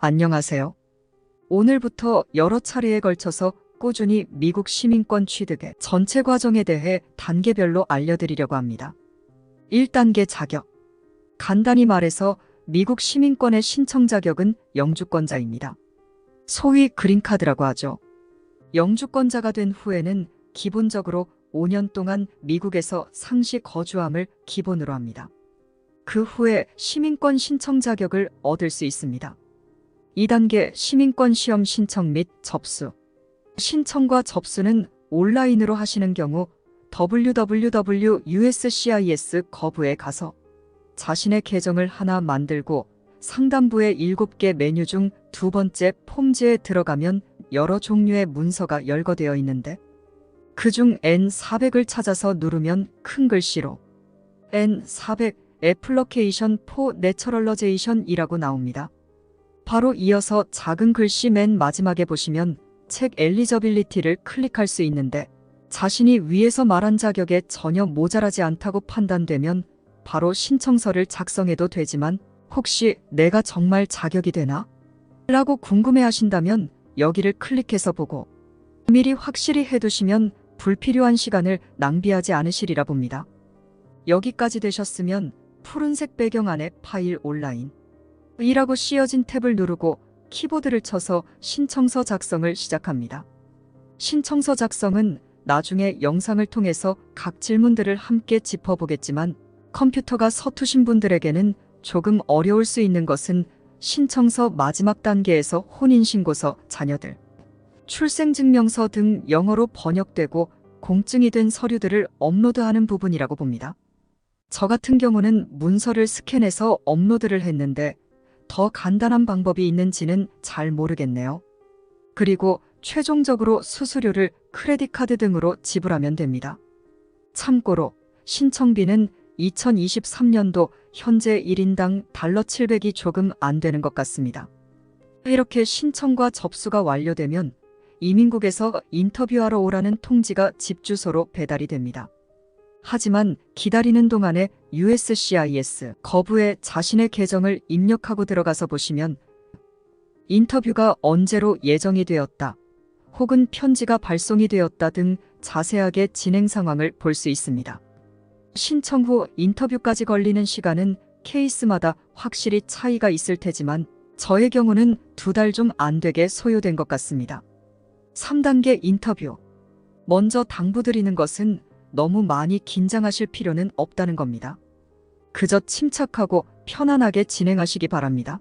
안녕하세요. 오늘부터 여러 차례에 걸쳐서 꾸준히 미국 시민권 취득의 전체 과정에 대해 단계별로 알려드리려고 합니다. 1단계 자격. 간단히 말해서 미국 시민권의 신청 자격은 영주권자입니다. 소위 그린카드라고 하죠. 영주권자가 된 후에는 기본적으로 5년 동안 미국에서 상시 거주함을 기본으로 합니다. 그 후에 시민권 신청 자격을 얻을 수 있습니다. 2단계 시민권 시험 신청 및 접수. 신청과 접수는 온라인으로 하시는 경우 www.uscis.gov에 가서 자신의 계정을 하나 만들고 상단부의 7개 메뉴 중 두 번째 폼지에 들어가면 여러 종류의 문서가 열거되어 있는데 그중 N400을 찾아서 누르면 큰 글씨로 N400 Application for Naturalization 이라고 나옵니다. 바로 이어서 작은 글씨 맨 마지막에 보시면 책 엘리저빌리티를 클릭할 수 있는데 자신이 위에서 말한 자격에 전혀 모자라지 않다고 판단되면 바로 신청서를 작성해도 되지만 혹시 내가 정말 자격이 되나? 라고 궁금해하신다면 여기를 클릭해서 보고 미리 확실히 해두시면 불필요한 시간을 낭비하지 않으시리라 봅니다. 여기까지 되셨으면 푸른색 배경 안에 파일 온라인 이라고 씌어진 탭을 누르고 키보드를 쳐서 신청서 작성을 시작합니다. 신청서 작성은 나중에 영상을 통해서 각 질문들을 함께 짚어보겠지만 컴퓨터가 서투신 분들에게는 조금 어려울 수 있는 것은 신청서 마지막 단계에서 혼인신고서, 자녀들, 출생증명서 등 영어로 번역되고 공증이 된 서류들을 업로드하는 부분이라고 봅니다. 저 같은 경우는 문서를 스캔해서 업로드를 했는데 더 간단한 방법이 있는지는 잘 모르겠네요. 그리고 최종적으로 수수료를 크레딧 카드 등으로 지불하면 됩니다. 참고로 신청비는 2023년도 현재 1인당 $700이 조금 안 되는 것 같습니다. 이렇게 신청과 접수가 완료되면 이민국에서 인터뷰하러 오라는 통지가 집 주소로 배달이 됩니다. 하지만 기다리는 동안에 USCIS 거부에 자신의 계정을 입력하고 들어가서 보시면 인터뷰가 언제로 예정이 되었다, 혹은 편지가 발송이 되었다 등 자세하게 진행 상황을 볼 수 있습니다. 신청 후 인터뷰까지 걸리는 시간은 케이스마다 확실히 차이가 있을 테지만 저의 경우는 2달 좀 안 되게 소요된 것 같습니다. 3단계 인터뷰. 먼저 당부드리는 것은 너무 많이 긴장하실 필요는 없다는 겁니다. 그저 침착하고 편안하게 진행하시기 바랍니다.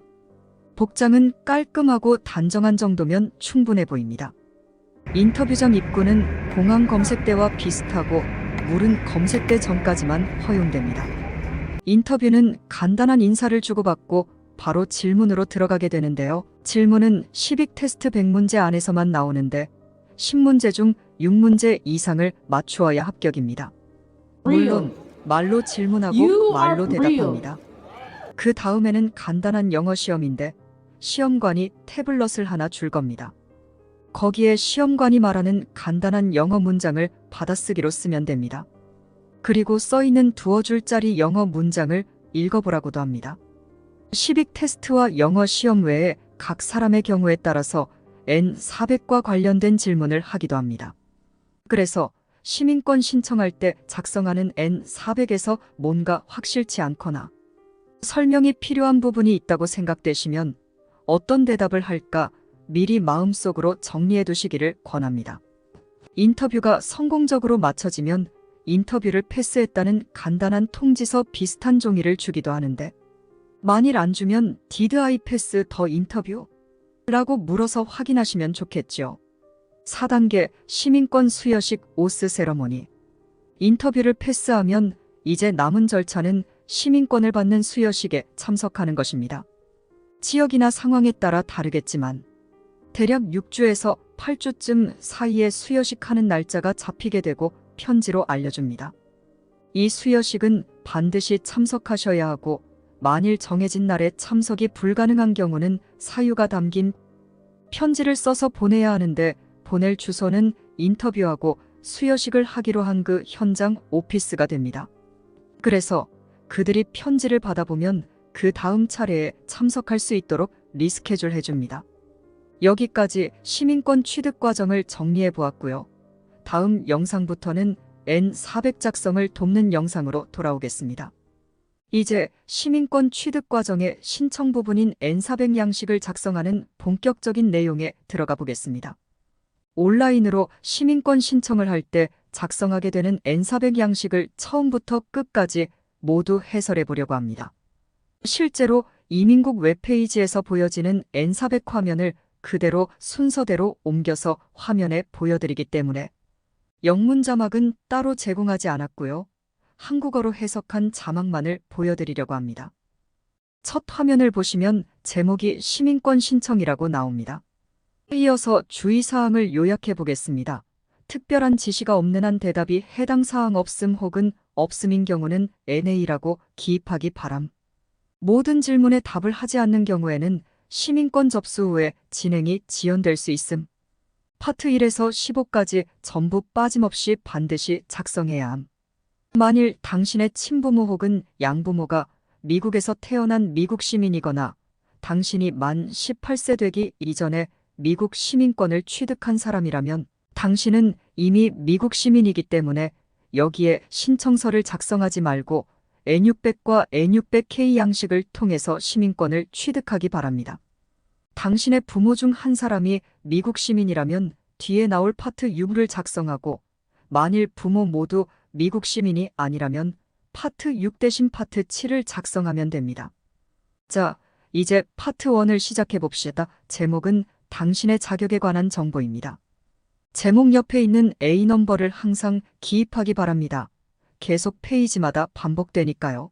복장은 깔끔하고 단정한 정도면 충분해 보입니다. 인터뷰장 입구는 공항 검색대와 비슷하고 물은 검색대 전까지만 허용됩니다. 인터뷰는 간단한 인사를 주고받고 바로 질문으로 들어가게 되는데요. 질문은 시빅 테스트 100문제 안에서만 나오는데 10문제 중 6문제 이상을 맞추어야 합격입니다. 물론 말로 질문하고 말로 대답합니다. 그 다음에는 간단한 영어 시험인데 시험관이 태블릿을 하나 줄 겁니다. 거기에 시험관이 말하는 간단한 영어 문장을 받아쓰기로 쓰면 됩니다. 그리고 써있는 2줄짜리 영어 문장을 읽어보라고도 합니다. 시빅 테스트와 영어 시험 외에 각 사람의 경우에 따라서 N400과 관련된 질문을 하기도 합니다. 그래서 시민권 신청할 때 작성하는 N400에서 뭔가 확실치 않거나 설명이 필요한 부분이 있다고 생각되시면 어떤 대답을 할까 미리 마음속으로 정리해 두시기를 권합니다. 인터뷰가 성공적으로 마쳐지면 인터뷰를 패스했다는 간단한 통지서 비슷한 종이를 주기도 하는데 만일 안 주면 Did I pass the interview? 라고 물어서 확인하시면 좋겠죠. 4단계 시민권 수여식 오스 세러모니. 인터뷰를 패스하면 이제 남은 절차는 시민권을 받는 수여식에 참석하는 것입니다. 지역이나 상황에 따라 다르겠지만 대략 6주에서 8주쯤 사이에 수여식 하는 날짜가 잡히게 되고 편지로 알려줍니다. 이 수여식은 반드시 참석하셔야 하고 만일 정해진 날에 참석이 불가능한 경우는 사유가 담긴 편지를 써서 보내야 하는데 보낼 주소는 인터뷰하고 수여식을 하기로 한 그 현장 오피스가 됩니다. 그래서 그들이 편지를 받아보면 그 다음 차례에 참석할 수 있도록 리스케줄 해줍니다. 여기까지 시민권 취득 과정을 정리해 보았고요. 다음 영상부터는 N400 작성을 돕는 영상으로 돌아오겠습니다. 이제 시민권 취득 과정의 신청 부분인 N400 양식을 작성하는 본격적인 내용에 들어가 보겠습니다. 온라인으로 시민권 신청을 할 때 작성하게 되는 N400 양식을 처음부터 끝까지 모두 해설해 보려고 합니다. 실제로 이민국 웹페이지에서 보여지는 N400 화면을 그대로 순서대로 옮겨서 화면에 보여드리기 때문에 영문 자막은 따로 제공하지 않았고요. 한국어로 해석한 자막만을 보여드리려고 합니다. 첫 화면을 보시면 제목이 시민권 신청이라고 나옵니다. 이어서 주의사항을 요약해 보겠습니다. 특별한 지시가 없는 한 대답이 해당 사항 없음 혹은 없음인 경우는 NA라고 기입하기 바람. 모든 질문에 답을 하지 않는 경우에는 시민권 접수 후에 진행이 지연될 수 있음. 파트 1에서 15까지 전부 빠짐없이 반드시 작성해야 함. 만일 당신의 친부모 혹은 양부모가 미국에서 태어난 미국 시민이거나 당신이 만 18세 되기 이전에 미국 시민권을 취득한 사람이라면 당신은 이미 미국 시민이기 때문에 여기에 신청서를 작성하지 말고 N600과 N600K 양식을 통해서 시민권을 취득하기 바랍니다. 당신의 부모 중 한 사람이 미국 시민이라면 뒤에 나올 파트 6을 작성하고 만일 부모 모두 미국 시민이 아니라면 파트 6 대신 파트 7을 작성하면 됩니다. 자, 이제 파트 1을 시작해 봅시다. 제목은 당신의 자격에 관한 정보입니다. 제목 옆에 있는 A 넘버를 항상 기입하기 바랍니다. 계속 페이지마다 반복되니까요.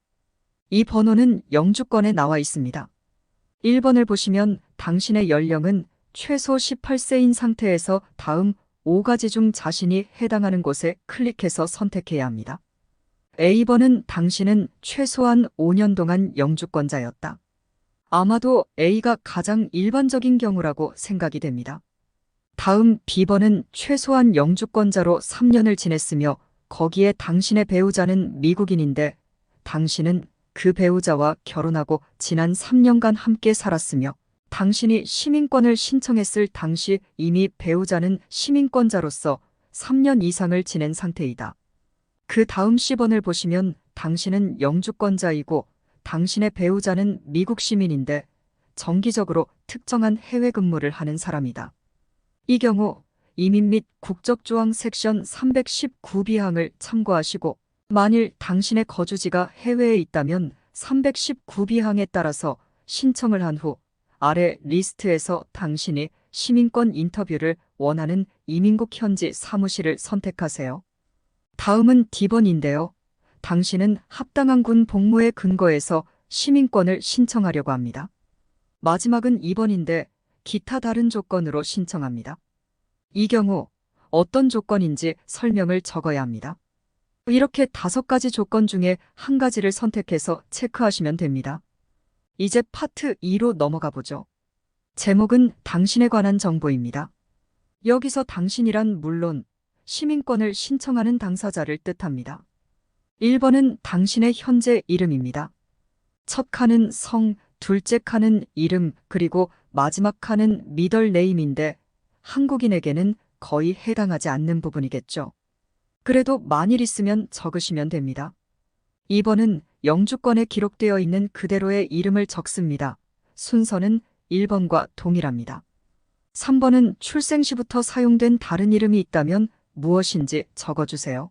이 번호는 영주권에 나와 있습니다. 1번을 보시면 당신의 연령은 최소 18세인 상태에서 다음 5가지 중 자신이 해당하는 곳에 클릭해서 선택해야 합니다. A번은 당신은 최소한 5년 동안 영주권자였다. 아마도 A가 가장 일반적인 경우라고 생각이 됩니다. 다음 B번은 최소한 영주권자로 3년을 지냈으며 거기에 당신의 배우자는 미국인인데 당신은 그 배우자와 결혼하고 지난 3년간 함께 살았으며 당신이 시민권을 신청했을 당시 이미 배우자는 시민권자로서 3년 이상을 지낸 상태이다. 그 다음 C번을 보시면 당신은 영주권자이고 당신의 배우자는 미국 시민인데 정기적으로 특정한 해외 근무를 하는 사람이다. 이 경우 이민 및 국적조항 섹션 319비항을 참고하시고 만일 당신의 거주지가 해외에 있다면 319비항에 따라서 신청을 한 후 아래 리스트에서 당신이 시민권 인터뷰를 원하는 이민국 현지 사무실을 선택하세요. 다음은 D번인데요. 당신은 합당한 군 복무의 근거에서 시민권을 신청하려고 합니다. 마지막은 2번인데 기타 다른 조건으로 신청합니다. 이 경우 어떤 조건인지 설명을 적어야 합니다. 이렇게 5가지 조건 중에 한 가지를 선택해서 체크하시면 됩니다. 이제 파트 2로 넘어가 보죠. 제목은 당신에 관한 정보입니다. 여기서 당신이란 물론 시민권을 신청하는 당사자를 뜻합니다. 1번은 당신의 현재 이름입니다. 첫 칸은 성, 둘째 칸은 이름, 그리고 마지막 칸은 미들 네임인데 한국인에게는 거의 해당하지 않는 부분이겠죠. 그래도 만일 있으면 적으시면 됩니다. 2번은 영주권에 기록되어 있는 그대로의 이름을 적습니다. 순서는 1번과 동일합니다. 3번은 출생 시부터 사용된 다른 이름이 있다면 무엇인지 적어주세요.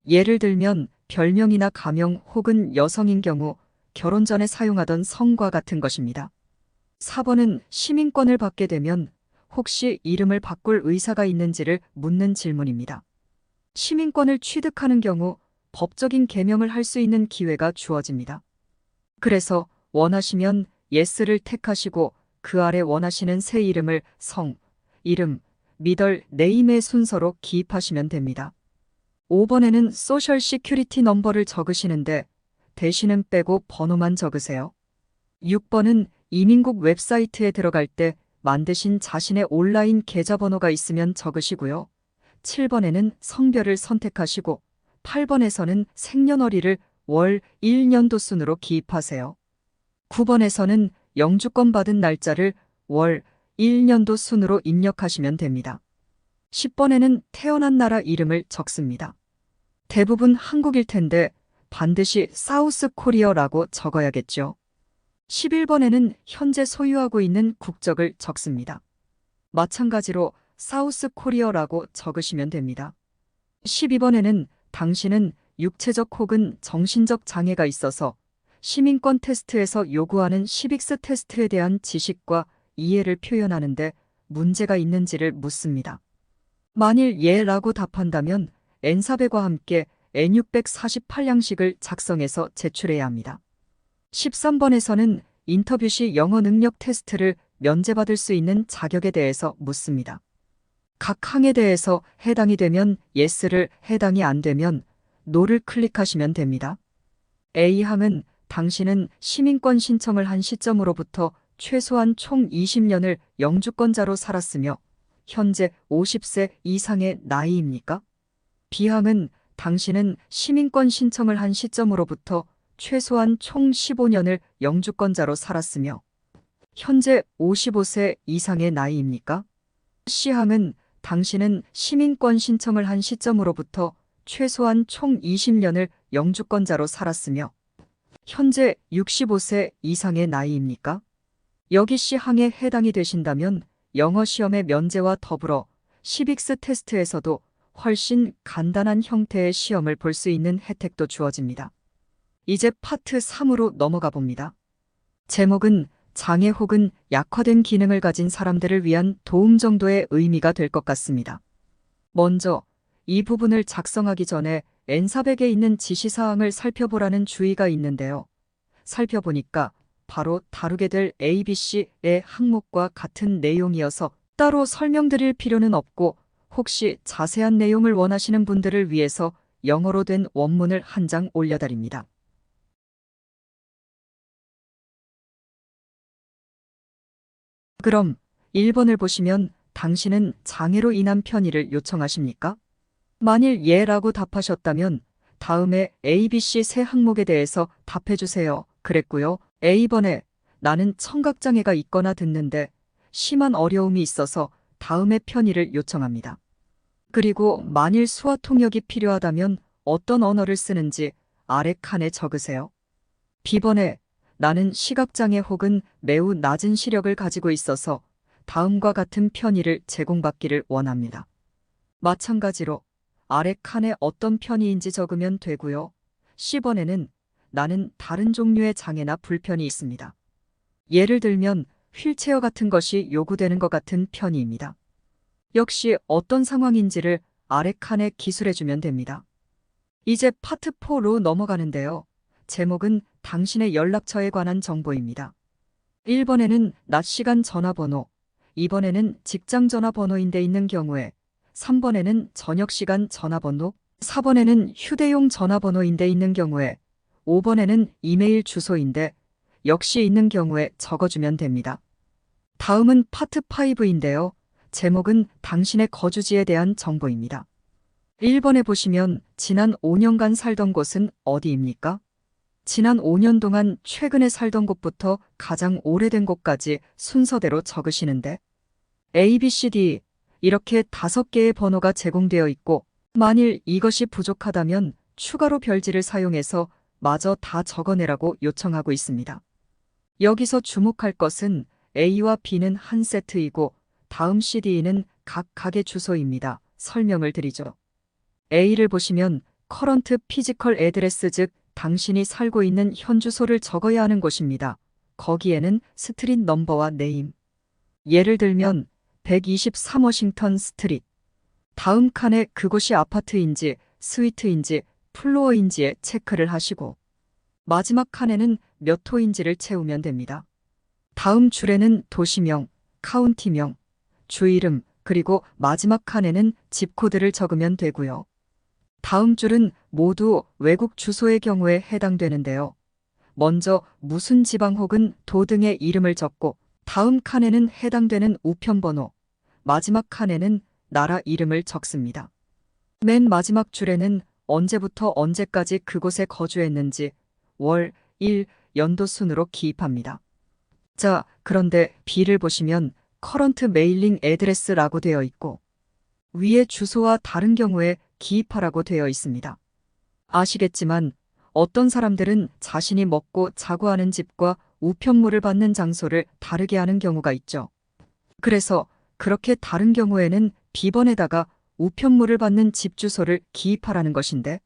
예를 들면 별명이나 가명 혹은 여성인 경우 결혼 전에 사용하던 성과 같은 것입니다. 4번은 시민권을 받게 되면 혹시 이름을 바꿀 의사가 있는지를 묻는 질문입니다. 시민권을 취득하는 경우 법적인 개명을 할 수 있는 기회가 주어집니다. 그래서 원하시면 예스를 택하시고 그 아래 원하시는 새 이름을 성, 이름, 미들 네임의 순서로 기입하시면 됩니다. 5번에는 소셜 시큐리티 넘버를 적으시는데 대신은 빼고 번호만 적으세요. 6번은 이민국 웹사이트에 들어갈 때 만드신 자신의 온라인 계좌번호가 있으면 적으시고요. 7번에는 성별을 선택하시고 8번에서는 생년월일을 월 1년도 순으로 기입하세요. 9번에서는 영주권 받은 날짜를 월, 일, 년도 순으로 입력하시면 됩니다. 10번에는 태어난 나라 이름을 적습니다. 대부분 한국일 텐데 반드시 사우스 코리어라고 적어야겠죠. 11번에는 현재 소유하고 있는 국적을 적습니다. 마찬가지로 사우스 코리어라고 적으시면 됩니다. 12번에는 당신은 육체적 혹은 정신적 장애가 있어서 시민권 테스트에서 요구하는 시빅스 테스트에 대한 지식과 이해를 표현하는데 문제가 있는지를 묻습니다. 만일 예라고 답한다면 N400과 함께 N648양식을 작성해서 제출해야 합니다. 13번에서는 인터뷰 시 영어 능력 테스트를 면제받을 수 있는 자격에 대해서 묻습니다. 각 항에 대해서 해당이 되면 yes를, 해당이 안 되면 no를 클릭하시면 됩니다. A항은 당신은 시민권 신청을 한 시점으로부터 최소한 총 20년을 영주권자로 살았으며 현재 50세 이상의 나이입니까? B항은 당신은 시민권 신청을 한 시점으로부터 최소한 총 15년을 영주권자로 살았으며 현재 55세 이상의 나이입니까? C항은 당신은 시민권 신청을 한 시점으로부터 최소한 총 20년을 영주권자로 살았으며 현재 65세 이상의 나이입니까? 여기 C항에 해당이 되신다면 영어 시험의 면제와 더불어 시빅스 테스트에서도 훨씬 간단한 형태의 시험을 볼 수 있는 혜택도 주어집니다. 이제 파트 3으로 넘어가 봅니다. 제목은 장애 혹은 약화된 기능을 가진 사람들을 위한 도움 정도의 의미가 될 것 같습니다. 먼저 이 부분을 작성하기 전에 N400에 있는 지시사항을 살펴보라는 주의가 있는데요. 살펴보니까 바로 다루게 될 ABC의 항목과 같은 내용이어서 따로 설명드릴 필요는 없고 혹시 자세한 내용을 원하시는 분들을 위해서 영어로 된 원문을 한 장 올려드립니다. 그럼 1번을 보시면 당신은 장애로 인한 편의를 요청하십니까? 만일 예라고 답하셨다면 다음에 ABC 세 항목에 대해서 답해주세요. 그랬고요. A번에 나는 청각장애가 있거나 듣는데 심한 어려움이 있어서 다음에 편의를 요청합니다. 그리고 만일 수화 통역이 필요하다면 어떤 언어를 쓰는지 아래 칸에 적으세요. B번에 나는 시각장애 혹은 매우 낮은 시력을 가지고 있어서 다음과 같은 편의를 제공받기를 원합니다. 마찬가지로 아래 칸에 어떤 편의인지 적으면 되고요. C번에는 나는 다른 종류의 장애나 불편이 있습니다. 예를 들면 휠체어 같은 것이 요구되는 것 같은 편의입니다. 역시 어떤 상황인지를 아래 칸에 기술해주면 됩니다. 이제 파트 4로 넘어가는데요. 제목은 당신의 연락처에 관한 정보입니다. 1번에는 낮 시간 전화번호, 2번에는 직장 전화번호인데 있는 경우에, 3번에는 저녁 시간 전화번호, 4번에는 휴대용 전화번호인데 있는 경우에, 5번에는 이메일 주소인데 역시 있는 경우에 적어주면 됩니다. 다음은 파트 5인데요. 제목은 당신의 거주지에 대한 정보입니다. 1번에 보시면 지난 5년간 살던 곳은 어디입니까? 지난 5년 동안 최근에 살던 곳부터 가장 오래된 곳까지 순서대로 적으시는데 A, B, C, D 이렇게 5개의 번호가 제공되어 있고 만일 이것이 부족하다면 추가로 별지를 사용해서 마저 다 적어내라고 요청하고 있습니다. 여기서 주목할 것은 A와 B는 한 세트이고 다음 CD는 각 가게 주소입니다. 설명을 드리죠. A를 보시면 current physical address 즉 당신이 살고 있는 현 주소를 적어야 하는 곳입니다. 거기에는 스트릿 넘버와 네임. 예를 들면 123 워싱턴 스트릿. 다음 칸에 그곳이 아파트인지 스위트인지 플로어인지에 체크를 하시고 마지막 칸에는 몇 호인지를 채우면 됩니다. 다음 줄에는 도시명, 카운티명, 주 이름 그리고 마지막 칸에는 집코드를 적으면 되고요. 다음 줄은 모두 외국 주소의 경우에 해당되는데요. 먼저 무슨 지방 혹은 도 등의 이름을 적고 다음 칸에는 해당되는 우편번호, 마지막 칸에는 나라 이름을 적습니다. 맨 마지막 줄에는 언제부터 언제까지 그곳에 거주했는지 월, 일, 연도 순으로 기입합니다. 자, 그런데 B를 보시면 커런트 메일링 애드레스라고 되어 있고 위에 주소와 다른 경우에 기입하라고 되어 있습니다. 아시겠지만 어떤 사람들은 자신이 먹고 자고 하는 집과 우편물을 받는 장소를 다르게 하는 경우가 있죠. 그래서 그렇게 다른 경우에는 B번에다가 우편물을 받는 집 주소를 기입하라는 것인데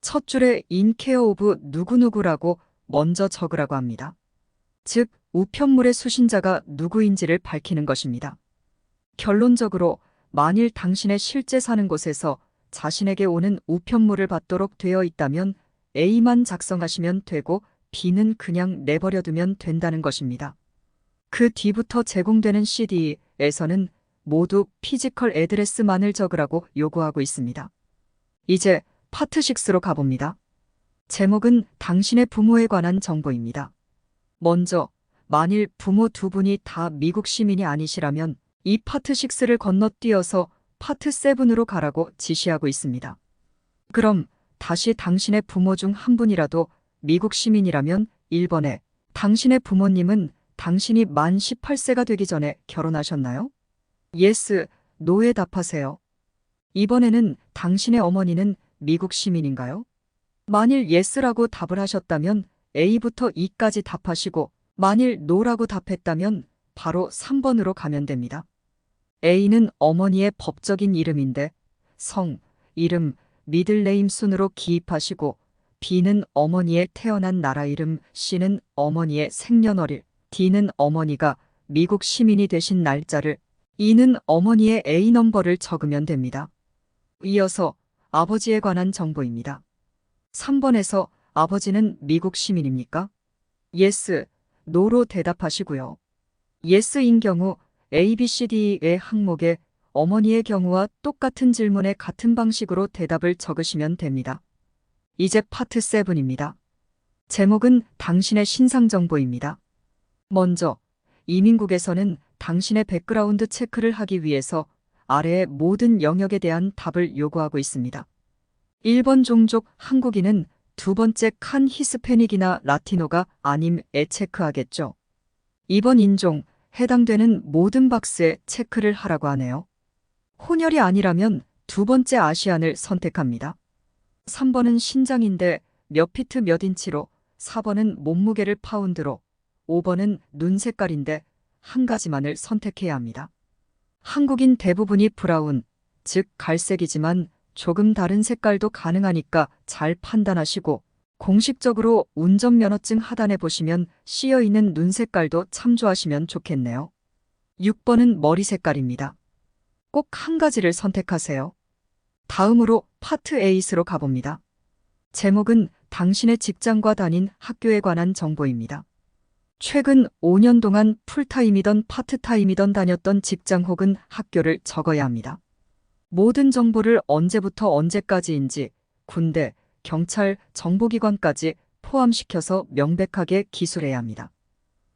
첫 줄에 in care of 누구누구라고 먼저 적으라고 합니다. 즉, 우편물의 수신자가 누구인지를 밝히는 것입니다. 결론적으로 만일 당신의 실제 사는 곳에서 자신에게 오는 우편물을 받도록 되어 있다면 A만 작성하시면 되고 B는 그냥 내버려두면 된다는 것입니다. 그 뒤부터 제공되는 CD에서는 모두 피지컬 애드레스만을 적으라고 요구하고 있습니다. 이제 파트 6로 가봅니다. 제목은 당신의 부모에 관한 정보입니다. 먼저 만일 부모 두 분이 다 미국 시민이 아니시라면 이 파트 6를 건너뛰어서 파트 7으로 가라고 지시하고 있습니다. 그럼 다시 당신의 부모 중 한 분이라도 미국 시민이라면 1번에 당신의 부모님은 당신이 만 18세가 되기 전에 결혼하셨나요? Yes, No에 답하세요. 2번에는 당신의 어머니는 미국 시민인가요? 만일 Yes라고 답을 하셨다면 A부터 E까지 답하시고 만일 No라고 답했다면 바로 3번으로 가면 됩니다. A는 어머니의 법적인 이름인데 성, 이름, 미들네임 순으로 기입하시고 B는 어머니의 태어난 나라 이름, C는 어머니의 생년월일, D는 어머니가 미국 시민이 되신 날짜를, E는 어머니의 A넘버를 적으면 됩니다. 이어서 아버지에 관한 정보입니다. 3번에서 아버지는 미국 시민입니까? Yes, No로 대답하시고요. Yes인 경우 A, B, C, D의 항목에 어머니의 경우와 똑같은 질문에 같은 방식으로 대답을 적으시면 됩니다. 이제 파트 7입니다. 제목은 당신의 신상 정보입니다. 먼저 이민국에서는 당신의 백그라운드 체크를 하기 위해서 아래의 모든 영역에 대한 답을 요구하고 있습니다. 1번 종족 한국인은 두 번째 칸 히스패닉이나 라티노가 아님에 체크하겠죠. 2번 인종, 해당되는 모든 박스에 체크를 하라고 하네요. 혼혈이 아니라면 두 번째 아시안을 선택합니다. 3번은 신장인데 몇 피트 몇 인치로, 4번은 몸무게를 파운드로, 5번은 눈 색깔인데 한 가지만을 선택해야 합니다. 한국인 대부분이 브라운, 즉 갈색이지만 조금 다른 색깔도 가능하니까 잘 판단하시고 공식적으로 운전면허증 하단에 보시면 씌어있는 눈 색깔도 참조하시면 좋겠네요. 6번은 머리 색깔입니다. 꼭 한 가지를 선택하세요. 다음으로 파트 8으로 가봅니다. 제목은 당신의 직장과 다닌 학교에 관한 정보입니다. 최근 5년 동안 풀타임이던 파트타임이던 다녔던 직장 혹은 학교를 적어야 합니다. 모든 정보를 언제부터 언제까지인지 군대, 경찰, 정보기관까지 포함시켜서 명백하게 기술해야 합니다.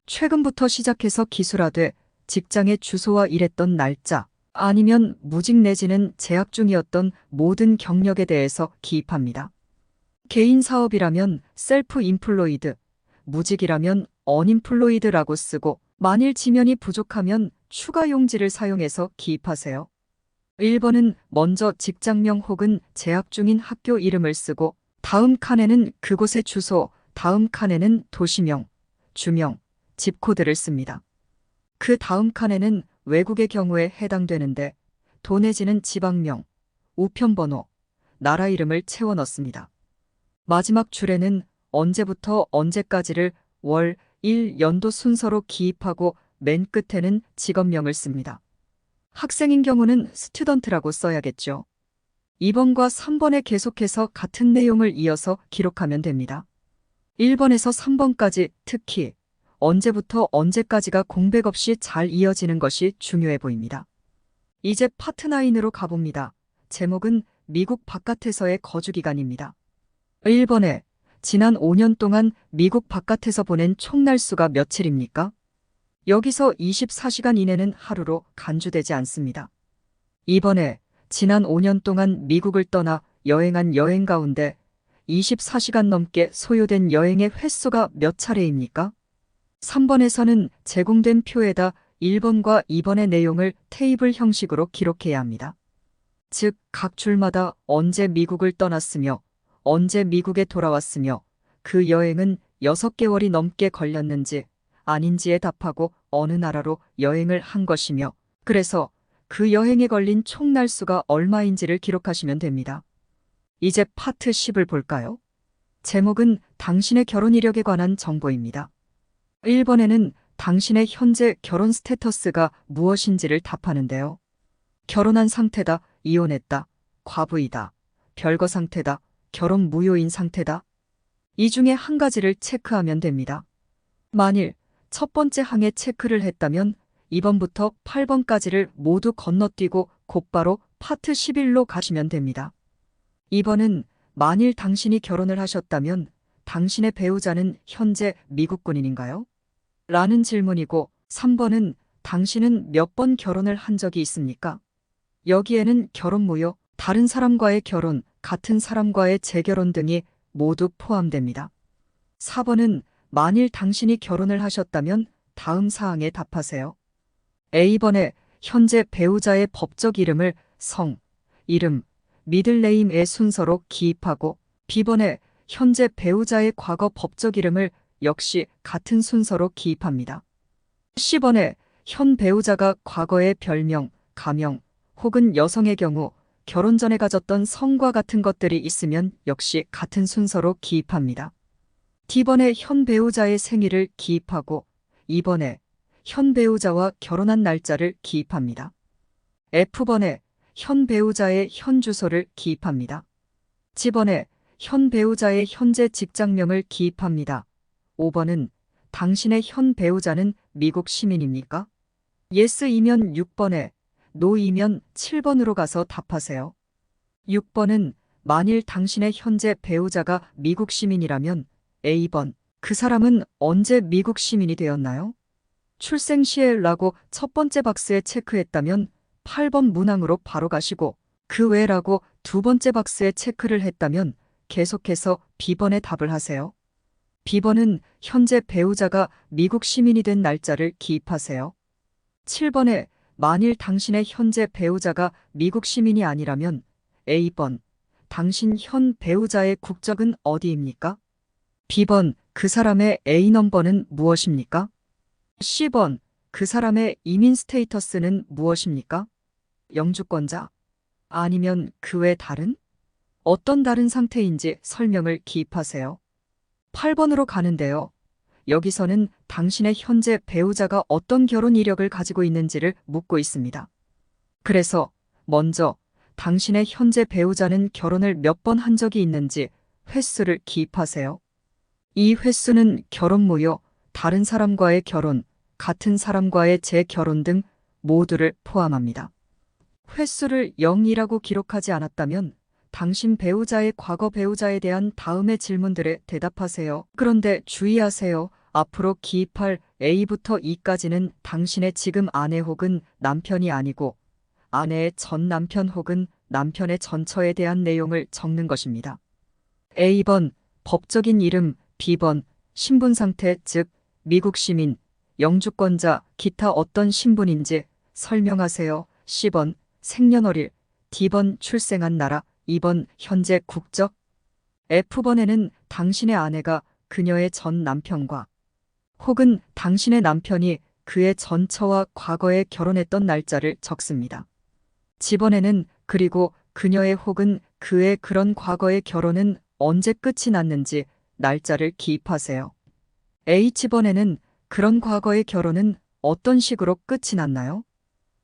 최근부터 시작해서 기술하되 직장의 주소와 일했던 날짜, 아니면 무직 내지는 재학 중이었던 모든 경력에 대해서 기입합니다. 개인 사업이라면 셀프 인플로이드, 무직이라면 언인플로이드라고 쓰고 만일 지면이 부족하면 추가 용지를 사용해서 기입하세요. 1번은 먼저 직장명 혹은 재학 중인 학교 이름을 쓰고 다음 칸에는 그곳의 주소, 다음 칸에는 도시명, 주명, 집코드를 씁니다. 그 다음 칸에는 외국의 경우에 해당되는데 도 내지는 지방명, 우편번호, 나라 이름을 채워 넣습니다. 마지막 줄에는 언제부터 언제까지를 월, 일, 연도 순서로 기입하고 맨 끝에는 직업명을 씁니다. 학생인 경우는 스튜던트라고 써야겠죠. 2번과 3번에 계속해서 같은 내용을 이어서 기록하면 됩니다. 1번에서 3번까지 특히 언제부터 언제까지가 공백 없이 잘 이어지는 것이 중요해 보입니다. 이제 파트 9으로 가봅니다. 제목은 미국 바깥에서의 거주기간입니다. 1번에 지난 5년 동안 미국 바깥에서 보낸 총 날수가 며칠입니까? 여기서 24시간 이내는 하루로 간주되지 않습니다. 2번에 지난 5년 동안 미국을 떠나 여행한 여행 가운데 24시간 넘게 소요된 여행의 횟수가 몇 차례입니까? 3번에서는 제공된 표에다 1번과 2번의 내용을 테이블 형식으로 기록해야 합니다. 즉, 각 줄마다 언제 미국을 떠났으며, 언제 미국에 돌아왔으며, 그 여행은 6개월이 넘게 걸렸는지 아닌지에 답하고 어느 나라로 여행을 한 것이며, 그래서 그 여행에 걸린 총 날수가 얼마인지를 기록하시면 됩니다. 이제 파트 10을 볼까요? 제목은 당신의 결혼 이력에 관한 정보입니다. 1번에는 당신의 현재 결혼 스테터스가 무엇인지를 답하는데요. 결혼한 상태다, 이혼했다, 과부이다, 별거 상태다, 결혼 무효인 상태다. 이 중에 한 가지를 체크하면 됩니다. 만일 첫 번째 항에 체크를 했다면 2번부터 8번까지를 모두 건너뛰고 곧바로 파트 11로 가시면 됩니다. 2번은 만일 당신이 결혼을 하셨다면 당신의 배우자는 현재 미국 군인인가요? 라는 질문이고, 3번은 당신은 몇 번 결혼을 한 적이 있습니까? 여기에는 결혼 무효, 다른 사람과의 결혼, 같은 사람과의 재결혼 등이 모두 포함됩니다. 4번은 만일 당신이 결혼을 하셨다면 다음 사항에 답하세요. A번에 현재 배우자의 법적 이름을 성, 이름, 미들네임의 순서로 기입하고, B번에 현재 배우자의 과거 법적 이름을 역시 같은 순서로 기입합니다. C번에 현 배우자가 과거의 별명, 가명, 혹은 여성의 경우 결혼 전에 가졌던 성과 같은 것들이 있으면 역시 같은 순서로 기입합니다. D번에 현 배우자의 생일을 기입하고, 2번에 현 배우자와 결혼한 날짜를 기입합니다. F번에 현 배우자의 현 주소를 기입합니다. G번에 현 배우자의 현재 직장명을 기입합니다. 5번은 당신의 현 배우자는 미국 시민입니까? Yes이면 6번에, No이면 7번으로 가서 답하세요. 6번은 만일 당신의 현재 배우자가 미국 시민이라면 A번, 그 사람은 언제 미국 시민이 되었나요? 출생 시에 라고 첫 번째 박스에 체크했다면 8번 문항으로 바로 가시고, 그 외라고 두 번째 박스에 체크를 했다면 계속해서 B번에 답을 하세요. B번은 현재 배우자가 미국 시민이 된 날짜를 기입하세요. 7번에 만일 당신의 현재 배우자가 미국 시민이 아니라면 A번, 당신 현 배우자의 국적은 어디입니까? B번, 그 사람의 A넘버는 무엇입니까? C번, 그 사람의 이민 스테이터스는 무엇입니까? 영주권자? 아니면 그 외 다른? 어떤 다른 상태인지 설명을 기입하세요. 8번으로 가는데요. 여기서는 당신의 현재 배우자가 어떤 결혼 이력을 가지고 있는지를 묻고 있습니다. 그래서 먼저 당신의 현재 배우자는 결혼을 몇 번 한 적이 있는지 횟수를 기입하세요. 이 횟수는 결혼 무효, 다른 사람과의 결혼, 같은 사람과의 재결혼 등 모두를 포함합니다. 횟수를 0이라고 기록하지 않았다면 당신 배우자의 과거 배우자에 대한 다음의 질문들에 대답하세요. 그런데 주의하세요. 앞으로 기입할 A부터 E까지는 당신의 지금 아내 혹은 남편이 아니고 아내의 전 남편 혹은 남편의 전처에 대한 내용을 적는 것입니다. A번, 법적인 이름, B번, 신분 상태, 즉 미국 시민, 영주권자, 기타 어떤 신분인지 설명하세요. C번, 생년월일, D번, 출생한 나라, 2번, 현재 국적. F번에는 당신의 아내가 그녀의 전 남편과 혹은 당신의 남편이 그의 전처와 과거에 결혼했던 날짜를 적습니다. G번에는 그리고 그녀의 혹은 그의 그런 과거의 결혼은 언제 끝이 났는지 날짜를 기입하세요. H번에는 그런 과거의 결혼은 어떤 식으로 끝이 났나요?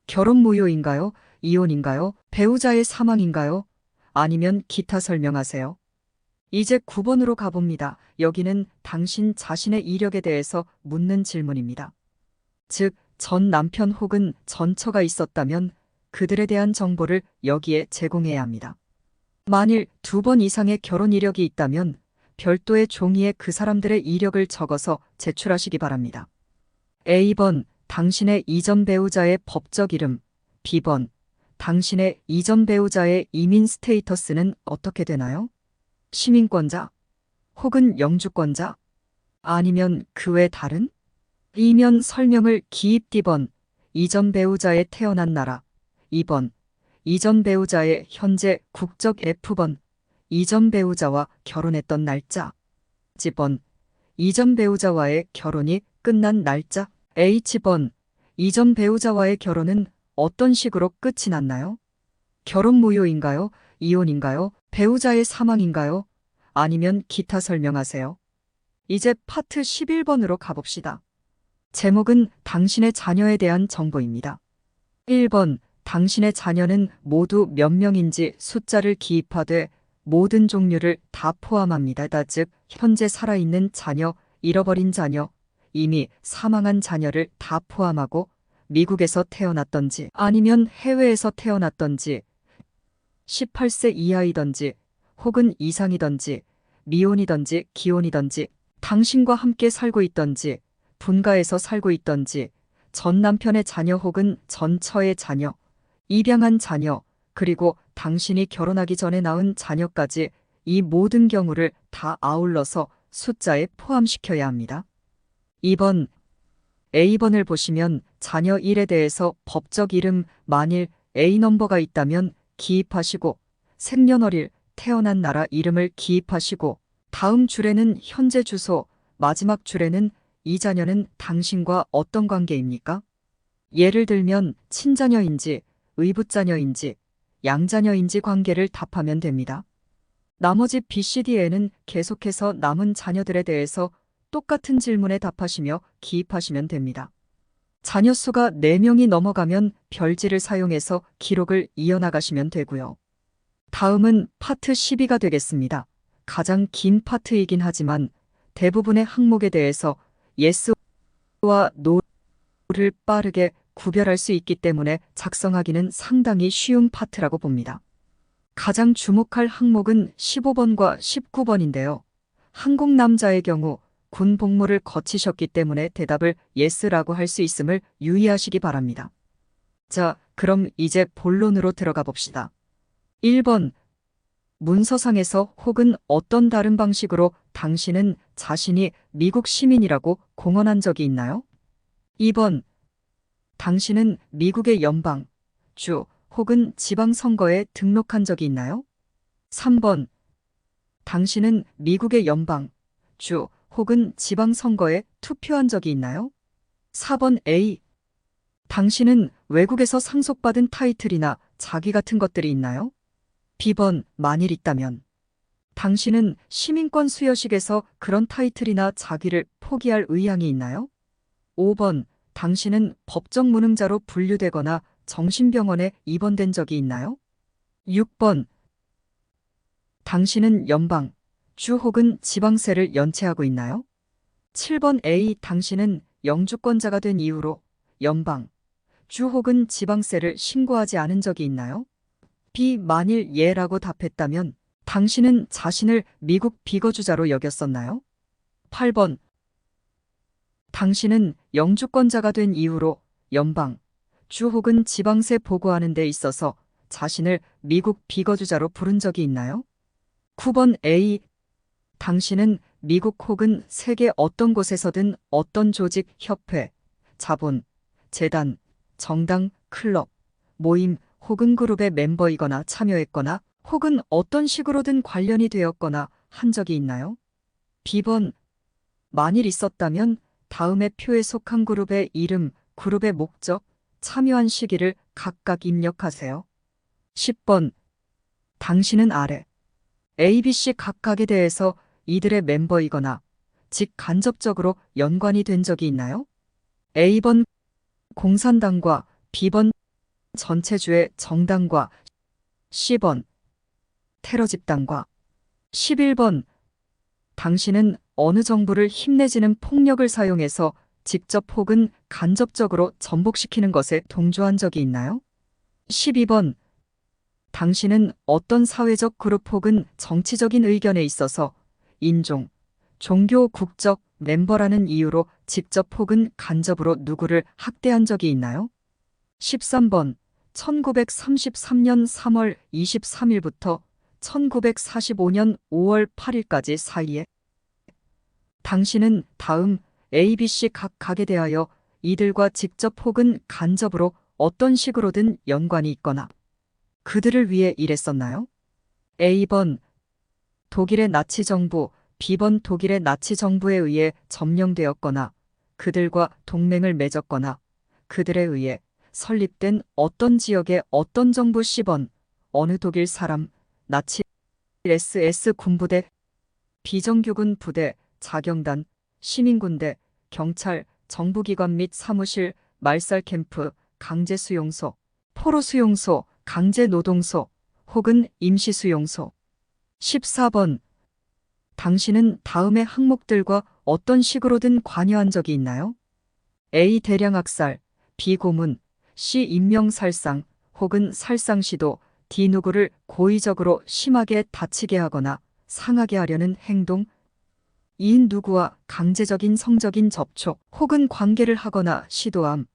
결혼 무효인가요? 이혼인가요? 배우자의 사망인가요? 아니면 기타 설명하세요. 이제 9번으로 가봅니다. 여기는 당신 자신의 이력에 대해서 묻는 질문입니다. 즉, 전 남편 혹은 전처가 있었다면 그들에 대한 정보를 여기에 제공해야 합니다. 만일 2번 이상의 결혼 이력이 있다면 별도의 종이에 그 사람들의 이력을 적어서 제출하시기 바랍니다. A번, 당신의 이전 배우자의 법적 이름. B번, 당신의 이전 배우자의 이민 스테이터스는 어떻게 되나요? 시민권자? 혹은 영주권자? 아니면 그 외 다른? 이면 설명을 기입. D번 이전 배우자의 태어난 나라. 2번 이전 배우자의 현재 국적. F번 이전 배우자와 결혼했던 날짜. G번 이전 배우자와의 결혼이 끝난 날짜. H번 이전 배우자와의 결혼은 어떤 식으로 끝이 났나요? 결혼 무효인가요? 이혼인가요? 배우자의 사망인가요? 아니면 기타 설명하세요. 이제 파트 11번으로 가봅시다. 제목은 당신의 자녀에 대한 정보입니다. 1번 당신의 자녀는 모두 몇 명인지 숫자를 기입하되 모든 종류를 다 포함합니다. 즉 현재 살아있는 자녀, 잃어버린 자녀, 이미 사망한 자녀를 다 포함하고 미국에서 태어났던지 아니면 해외에서 태어났던지 18세 이하이던지 혹은 이상이던지 미혼이던지 기혼이던지 당신과 함께 살고 있던지 분가해서 살고 있던지 전 남편의 자녀 혹은 전 처의 자녀, 입양한 자녀, 그리고 당신이 결혼하기 전에 낳은 자녀까지 이 모든 경우를 다 아울러서 숫자에 포함시켜야 합니다. 2번 A번을 보시면 자녀 1에 대해서 법적 이름 만일 A넘버가 있다면 기입하시고 생년월일, 태어난 나라 이름을 기입하시고 다음 줄에는 현재 주소, 마지막 줄에는 이 자녀는 당신과 어떤 관계입니까? 예를 들면 친자녀인지 의붓자녀인지 양자녀인지 관계를 답하면 됩니다. 나머지 BCD에는 계속해서 남은 자녀들에 대해서 똑같은 질문에 답하시며 기입하시면 됩니다. 자녀 수가 4명이 넘어가면 별지를 사용해서 기록을 이어나가시면 되고요. 다음은 파트 12가 되겠습니다. 가장 긴 파트이긴 하지만 대부분의 항목에 대해서 yes와 no를 빠르게 구별할 수 있기 때문에 작성하기는 상당히 쉬운 파트라고 봅니다. 가장 주목할 항목은 15번과 19번인데요. 한국 남자의 경우 군 복무를 거치셨기 때문에 대답을 yes라고 할 수 있음을 유의하시기 바랍니다. 자, 그럼 이제 본론으로 들어가 봅시다. 1번 문서상에서 혹은 어떤 다른 방식으로 당신은 자신이 미국 시민이라고 공언한 적이 있나요? 2번 당신은 미국의 연방, 주 혹은 지방선거에 등록한 적이 있나요? 3번 당신은 미국의 연방, 주 혹은 지방선거에 투표한 적이 있나요? 4번 A 당신은 외국에서 상속받은 타이틀이나 자기 같은 것들이 있나요? B번 만일 있다면 당신은 시민권 수여식에서 그런 타이틀이나 자기를 포기할 의향이 있나요? 5번 당신은 법정 무능자로 분류되거나 정신병원에 입원된 적이 있나요? 6번 당신은 연방, 주 혹은 지방세를 연체하고 있나요? 7번 A 당신은 영주권자가 된 이후로 연방, 주 혹은 지방세를 신고하지 않은 적이 있나요? B 만일 예라고 답했다면 당신은 자신을 미국 비거주자로 여겼었나요? 8번 당신은 영주권자가 된 이후로 연방, 주 혹은 지방세 보고하는 데 있어서 자신을 미국 비거주자로 부른 적이 있나요? 9번 A 당신은 미국 혹은 세계 어떤 곳에서든 어떤 조직, 협회, 자본, 재단, 정당, 클럽, 모임 혹은 그룹의 멤버이거나 참여했거나 혹은 어떤 식으로든 관련이 되었거나 한 적이 있나요? B번 만일 있었다면 다음의 표에 속한 그룹의 이름, 그룹의 목적, 참여한 시기를 각각 입력하세요. 10번 당신은 아래 A, B, C 각각에 대해서 이들의 멤버이거나 직간접적으로 연관이 된 적이 있나요? A번 공산당과 B번 전체주의 정당과 C번 테러 집단과 11번 당신은 어느 정부를 힘내지는 폭력을 사용해서 직접 혹은 간접적으로 전복시키는 것에 동조한 적이 있나요? 12번 당신은 어떤 사회적 그룹 혹은 정치적인 의견에 있어서 인종, 종교, 국적, 멤버라는 이유로 직접 혹은 간접으로 누구를 학대한 적이 있나요? 13번 1933년 3월 23일부터 1945년 5월 8일까지 사이에 당신은 다음 A, B, C 각 각에 대하여 이들과 직접 혹은 간접으로 어떤 식으로든 연관이 있거나 그들을 위해 일했었나요? A번 독일의 나치 정부, B번 독일의 나치 정부에 의해 점령되었거나 그들과 동맹을 맺었거나 그들에 의해 설립된 어떤 지역의 어떤 정부. C번 어느 독일 사람, 나치 SS 군부대, 비정규군 부대, 자경단, 시민군대, 경찰, 정부기관 및 사무실, 말살 캠프, 강제수용소, 포로수용소, 강제노동소, 혹은 임시수용소. 14번 당신은 다음의 항목들과 어떤 식으로든 관여한 적이 있나요? A. 대량학살, B. 고문, C. 인명살상, 혹은 살상시도, D. 누구를 고의적으로 심하게 다치게 하거나 상하게 하려는 행동, 2인 누구와 강제적인 성적인 접촉 혹은 관계를 하거나 시도함,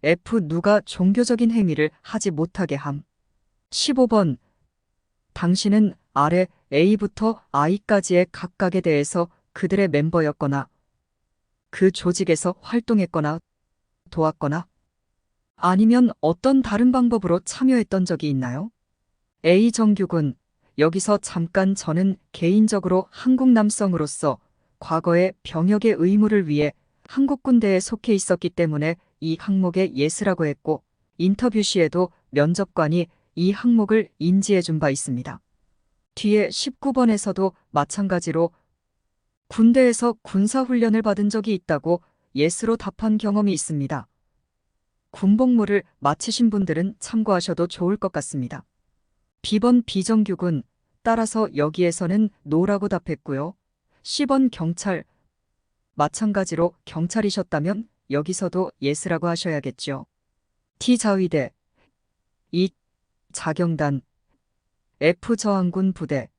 F. 누가 종교적인 행위를 하지 못하게 함. 15번 당신은 아래 A부터 I까지의 각각에 대해서 그들의 멤버였거나 그 조직에서 활동했거나 도왔거나 아니면 어떤 다른 방법으로 참여했던 적이 있나요? A. 정규군. 여기서 잠깐 저는 개인적으로 한국 남성으로서 과거의 병역의 의무를 위해 한국 군대에 속해 있었기 때문에 이 항목에 예스라고 했고 인터뷰 시에도 면접관이 이 항목을 인지해 준 바 있습니다. 뒤에 19번에서도 마찬가지로 군대에서 군사훈련을 받은 적이 있다고 예스로 답한 경험이 있습니다. 군복무를 마치신 분들은 참고하셔도 좋을 것 같습니다. B번 비정규군, 따라서 여기에서는 노라고 답했고요. C번 경찰, 마찬가지로 경찰이셨다면 여기서도 예스라고 하셔야겠죠. D 자위대, E 자경단, F 저항군 부대,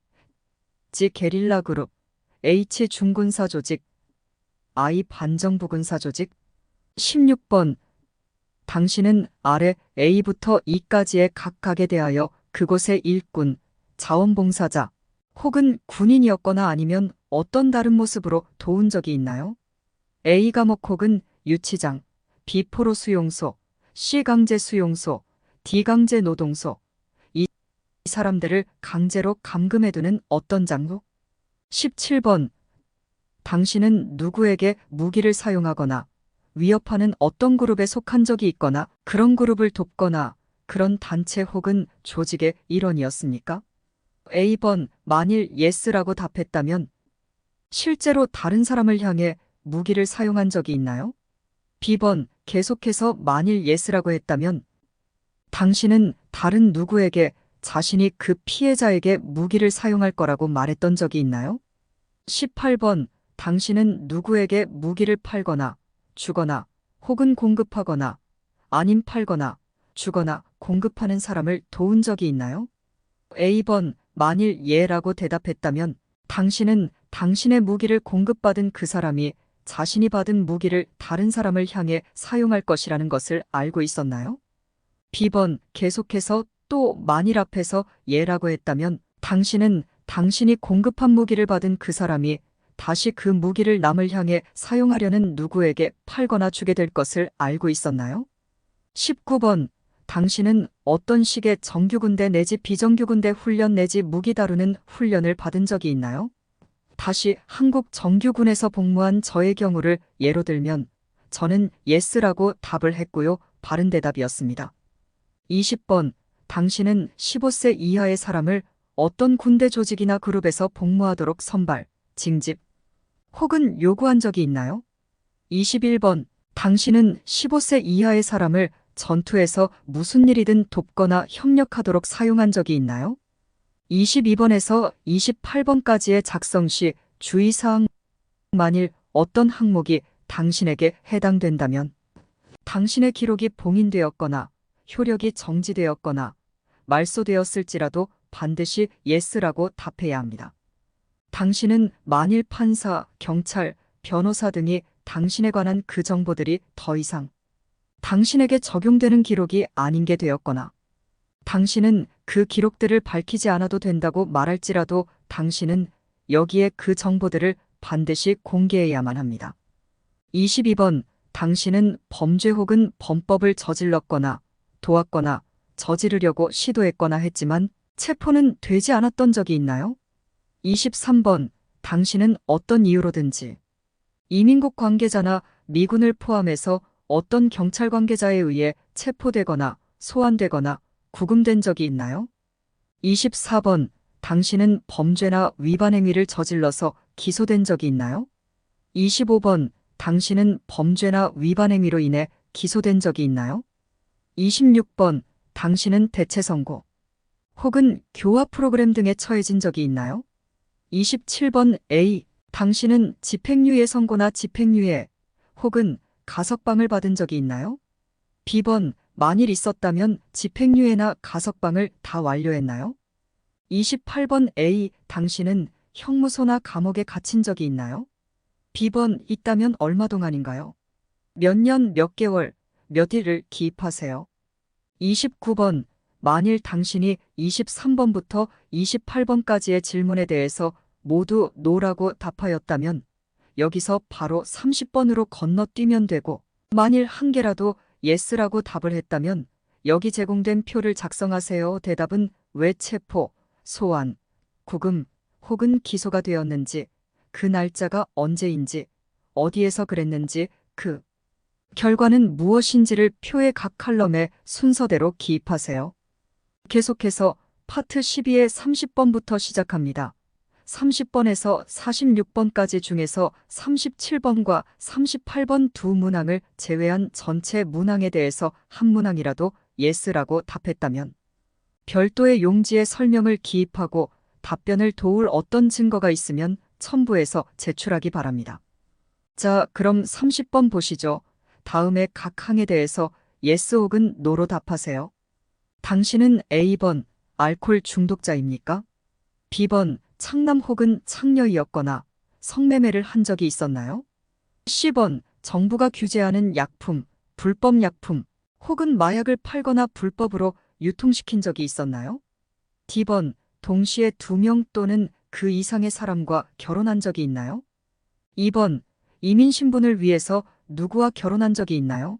G 게릴라 그룹, H 중군사 조직, I 반정부 군사 조직. 16번 당신은 아래 A부터 E까지의 각각에 대하여 그곳의 일꾼, 자원봉사자 혹은 군인이었거나 아니면 어떤 다른 모습으로 도운 적이 있나요? A 감옥 혹은 유치장, B 포로 수용소, C 강제 수용소, D 강제 노동소. 이 사람들을 강제로 감금해두는 어떤 장소? 17번 당신은 누구에게 무기를 사용하거나 위협하는 어떤 그룹에 속한 적이 있거나 그런 그룹을 돕거나 그런 단체 혹은 조직의 일원이었습니까? A번 만일 예스라고 답했다면 실제로 다른 사람을 향해 무기를 사용한 적이 있나요? B번 계속해서 만일 예스라고 했다면 당신은 다른 누구에게 자신이 그 피해자에게 무기를 사용할 거라고 말했던 적이 있나요? 18번 당신은 누구에게 무기를 팔거나 주거나 혹은 공급하거나 아님 팔거나 주거나 공급하는 사람을 도운 적이 있나요? A번 만일 예라고 대답했다면 당신은 당신의 무기를 공급받은 그 사람이 자신이 받은 무기를 다른 사람을 향해 사용할 것이라는 것을 알고 있었나요? B번 계속해서 또 만일 앞에서 예라고 했다면 당신은 당신이 공급한 무기를 받은 그 사람이 다시 그 무기를 남을 향해 사용하려는 누구에게 팔거나 주게 될 것을 알고 있었나요? 19번 당신은 어떤 식의 정규군대 내지 비정규군대 훈련 내지 무기 다루는 훈련을 받은 적이 있나요? 다시 한국 정규군에서 복무한 저의 경우를 예로 들면 저는 예스라고 답을 했고요. 바른 대답이었습니다. 20번 당신은 15세 이하의 사람을 어떤 군대 조직이나 그룹에서 복무하도록 선발, 징집 혹은 요구한 적이 있나요? 21번 당신은 15세 이하의 사람을 전투에서 무슨 일이든 돕거나 협력하도록 사용한 적이 있나요? 22번에서 28번까지의 작성 시 주의사항 만일 어떤 항목이 당신에게 해당된다면 당신의 기록이 봉인되었거나 효력이 정지되었거나 말소되었을지라도 반드시 예스라고 답해야 합니다. 당신은 만일 판사, 경찰, 변호사 등이 당신에 관한 그 정보들이 더 이상 당신에게 적용되는 기록이 아닌 게 되었거나 당신은 그 기록들을 밝히지 않아도 된다고 말할지라도 당신은 여기에 그 정보들을 반드시 공개해야만 합니다. 22번. 당신은 범죄 혹은 범법을 저질렀거나 도왔거나 저지르려고 시도했거나 했지만 체포는 되지 않았던 적이 있나요? 23번. 당신은 어떤 이유로든지 이민국 관계자나 미군을 포함해서 어떤 경찰 관계자에 의해 체포되거나 소환되거나 구금된 적이 있나요? 24번. 당신은 범죄나 위반 행위를 저질러서 기소된 적이 있나요? 25번. 당신은 범죄나 위반 행위로 인해 기소된 적이 있나요? 26번. 당신은 대체 선고 혹은 교화 프로그램 등에 처해진 적이 있나요? 27번 A. 당신은 집행유예 선고나 집행유예 혹은 가석방을 받은 적이 있나요? B번. 만일 있었다면 집행유예나 가석방을 다 완료했나요? 28번 A. 당신은 형무소나 감옥에 갇힌 적이 있나요? B번. 있다면 얼마 동안인가요? 몇 년, 몇 개월, 몇 일을 기입하세요. 29번. 만일 당신이 23번부터 28번까지의 질문에 대해서 모두 노라고 답하였다면 여기서 바로 30번으로 건너뛰면 되고, 만일 한 개라도 예스라고 답을 했다면 여기 제공된 표를 작성하세요. 대답은 왜 체포, 소환, 구금 혹은 기소가 되었는지, 그 날짜가 언제인지, 어디에서 그랬는지, 그 결과는 무엇인지를 표의 각 칼럼에 순서대로 기입하세요. 계속해서 파트 12의 30번부터 시작합니다. 30번에서 46번까지 중에서 37번과 38번 두 문항을 제외한 전체 문항에 대해서 한 문항이라도 예스라고 답했다면 별도의 용지에 설명을 기입하고 답변을 도울 어떤 증거가 있으면 첨부해서 제출하기 바랍니다. 자, 그럼 30번 보시죠. 다음에 각 항에 대해서 예스 혹은 노로 답하세요. 당신은 A번 알코올 중독자입니까? B번 창남 혹은 창녀이었거나 성매매를 한 적이 있었나요? C번 정부가 규제하는 약품, 불법 약품 혹은 마약을 팔거나 불법으로 유통시킨 적이 있었나요? D번 동시에 2명 또는 그 이상의 사람과 결혼한 적이 있나요? 2번 이민 신분을 위해서 누구와 결혼한 적이 있나요?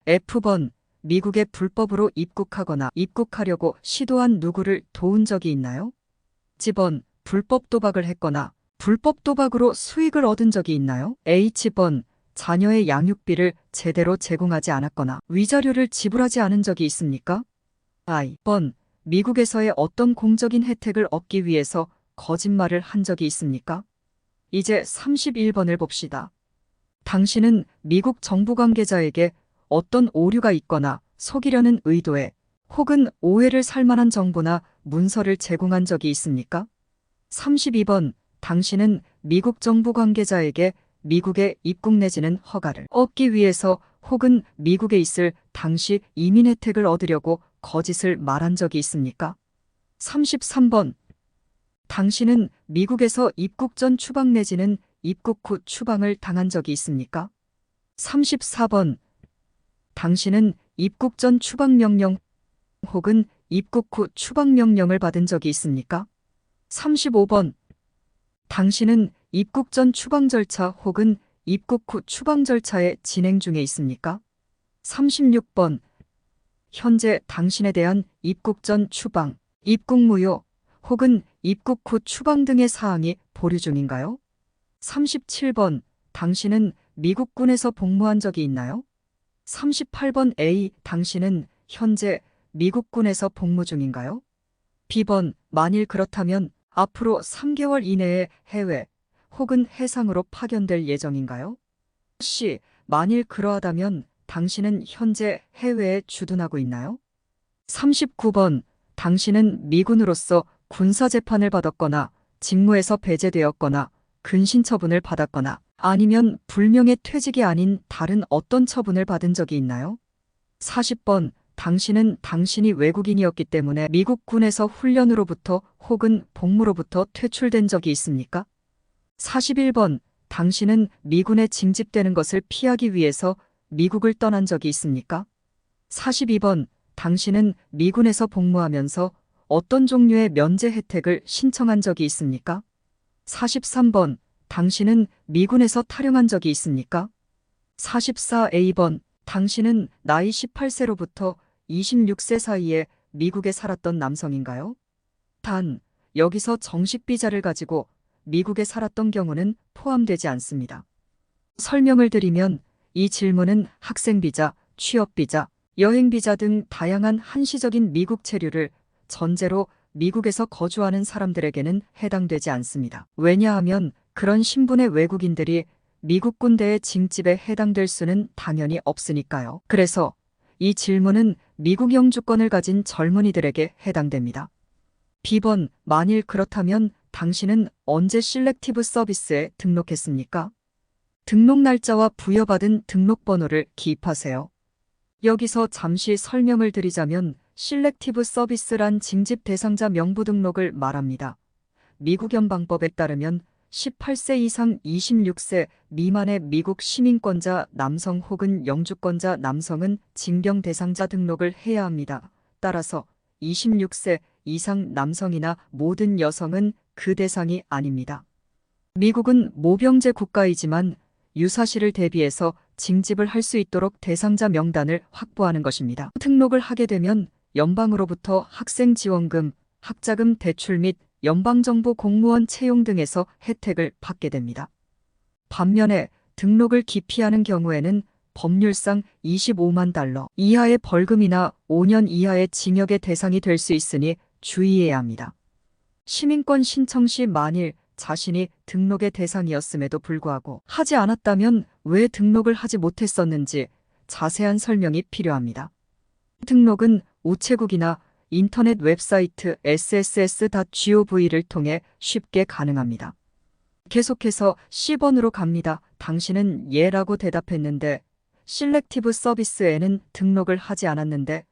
F번 미국에 불법으로 입국하거나 입국하려고 시도한 누구를 도운 적이 있나요? G번 불법 도박을 했거나 불법 도박으로 수익을 얻은 적이 있나요? H번 자녀의 양육비를 제대로 제공하지 않았거나 위자료를 지불하지 않은 적이 있습니까? I번 미국에서의 어떤 공적인 혜택을 얻기 위해서 거짓말을 한 적이 있습니까? 이제 31번을 봅시다. 당신은 미국 정부 관계자에게 어떤 오류가 있거나 속이려는 의도에 혹은 오해를 살 만한 정보나 문서를 제공한 적이 있습니까? 32번. 당신은 미국 정부 관계자에게 미국에 입국 내지는 허가를 얻기 위해서 혹은 미국에 있을 당시 이민 혜택을 얻으려고 거짓을 말한 적이 있습니까? 33번. 당신은 미국에서 입국 전 추방 내지는 입국 후 추방을 당한 적이 있습니까? 34번. 당신은 입국 전 추방 명령 혹은 입국 후 추방 명령을 받은 적이 있습니까? 35번. 당신은 입국 전 추방 절차 혹은 입국 후 추방 절차의 진행 중에 있습니까? 36번. 현재 당신에 대한 입국 전 추방, 입국 무효 혹은 입국 후 추방 등의 사항이 보류 중인가요? 37번. 당신은 미국군에서 복무한 적이 있나요? 38번 A. 당신은 현재 미국군에서 복무 중인가요? B번. 만일 그렇다면 앞으로 3개월 이내에 해외 혹은 해상으로 파견될 예정인가요? C. 만일 그러하다면 당신은 현재 해외에 주둔하고 있나요? 39번. 당신은 미군으로서 군사재판을 받았거나 직무에서 배제되었거나 근신처분을 받았거나 아니면 불명예 퇴직이 아닌 다른 어떤 처분을 받은 적이 있나요? 40번. 당신은 당신이 외국인이었기 때문에 미국 군에서 훈련으로부터 혹은 복무로부터 퇴출된 적이 있습니까? 41번. 당신은 미군에 징집되는 것을 피하기 위해서 미국을 떠난 적이 있습니까? 42번. 당신은 미군에서 복무하면서 어떤 종류의 면제 혜택을 신청한 적이 있습니까? 43번. 당신은 미군에서 탈영한 적이 있습니까? 44A번, 당신은 나이 18세로부터 26세 사이에 미국에 살았던 남성인가요? 단, 여기서 정식 비자를 가지고 미국에 살았던 경우는 포함되지 않습니다. 설명을 드리면 이 질문은 학생비자, 취업비자, 여행비자 등 다양한 한시적인 미국 체류를 전제로 미국에서 거주하는 사람들에게는 해당되지 않습니다. 왜냐하면 그런 신분의 외국인들이 미국 군대의 징집에 해당될 수는 당연히 없으니까요. 그래서 이 질문은 미국 영주권을 가진 젊은이들에게 해당됩니다. B번, 만일 그렇다면 당신은 언제 실렉티브 서비스에 등록했습니까? 등록 날짜와 부여받은 등록번호를 기입하세요. 여기서 잠시 설명을 드리자면 실렉티브 서비스란 징집 대상자 명부 등록을 말합니다. 미국 연방법에 따르면 18세 이상 26세 미만의 미국 시민권자 남성 혹은 영주권자 남성은 징병 대상자 등록을 해야 합니다. 따라서 26세 이상 남성이나 모든 여성은 그 대상이 아닙니다. 미국은 모병제 국가이지만 유사시를 대비해서 징집을 할 수 있도록 대상자 명단을 확보하는 것입니다. 등록을 하게 되면 연방으로부터 학생 지원금, 학자금 대출 및 연방정부 공무원 채용 등에서 혜택을 받게 됩니다. 반면에 등록을 기피하는 경우에는 법률상 25만 달러 이하의 벌금이나 5년 이하의 징역의 대상이 될 수 있으니 주의해야 합니다. 시민권 신청 시 만일 자신이 등록의 대상이었음에도 불구하고 하지 않았다면 왜 등록을 하지 못했었는지 자세한 설명이 필요합니다. 등록은 우체국이나 인터넷 웹사이트 sss.gov를 통해 쉽게 가능합니다. 계속해서 C번으로 갑니다. 당신은 예라고 대답했는데 실렉티브 서비스에는 등록을 하지 않았는데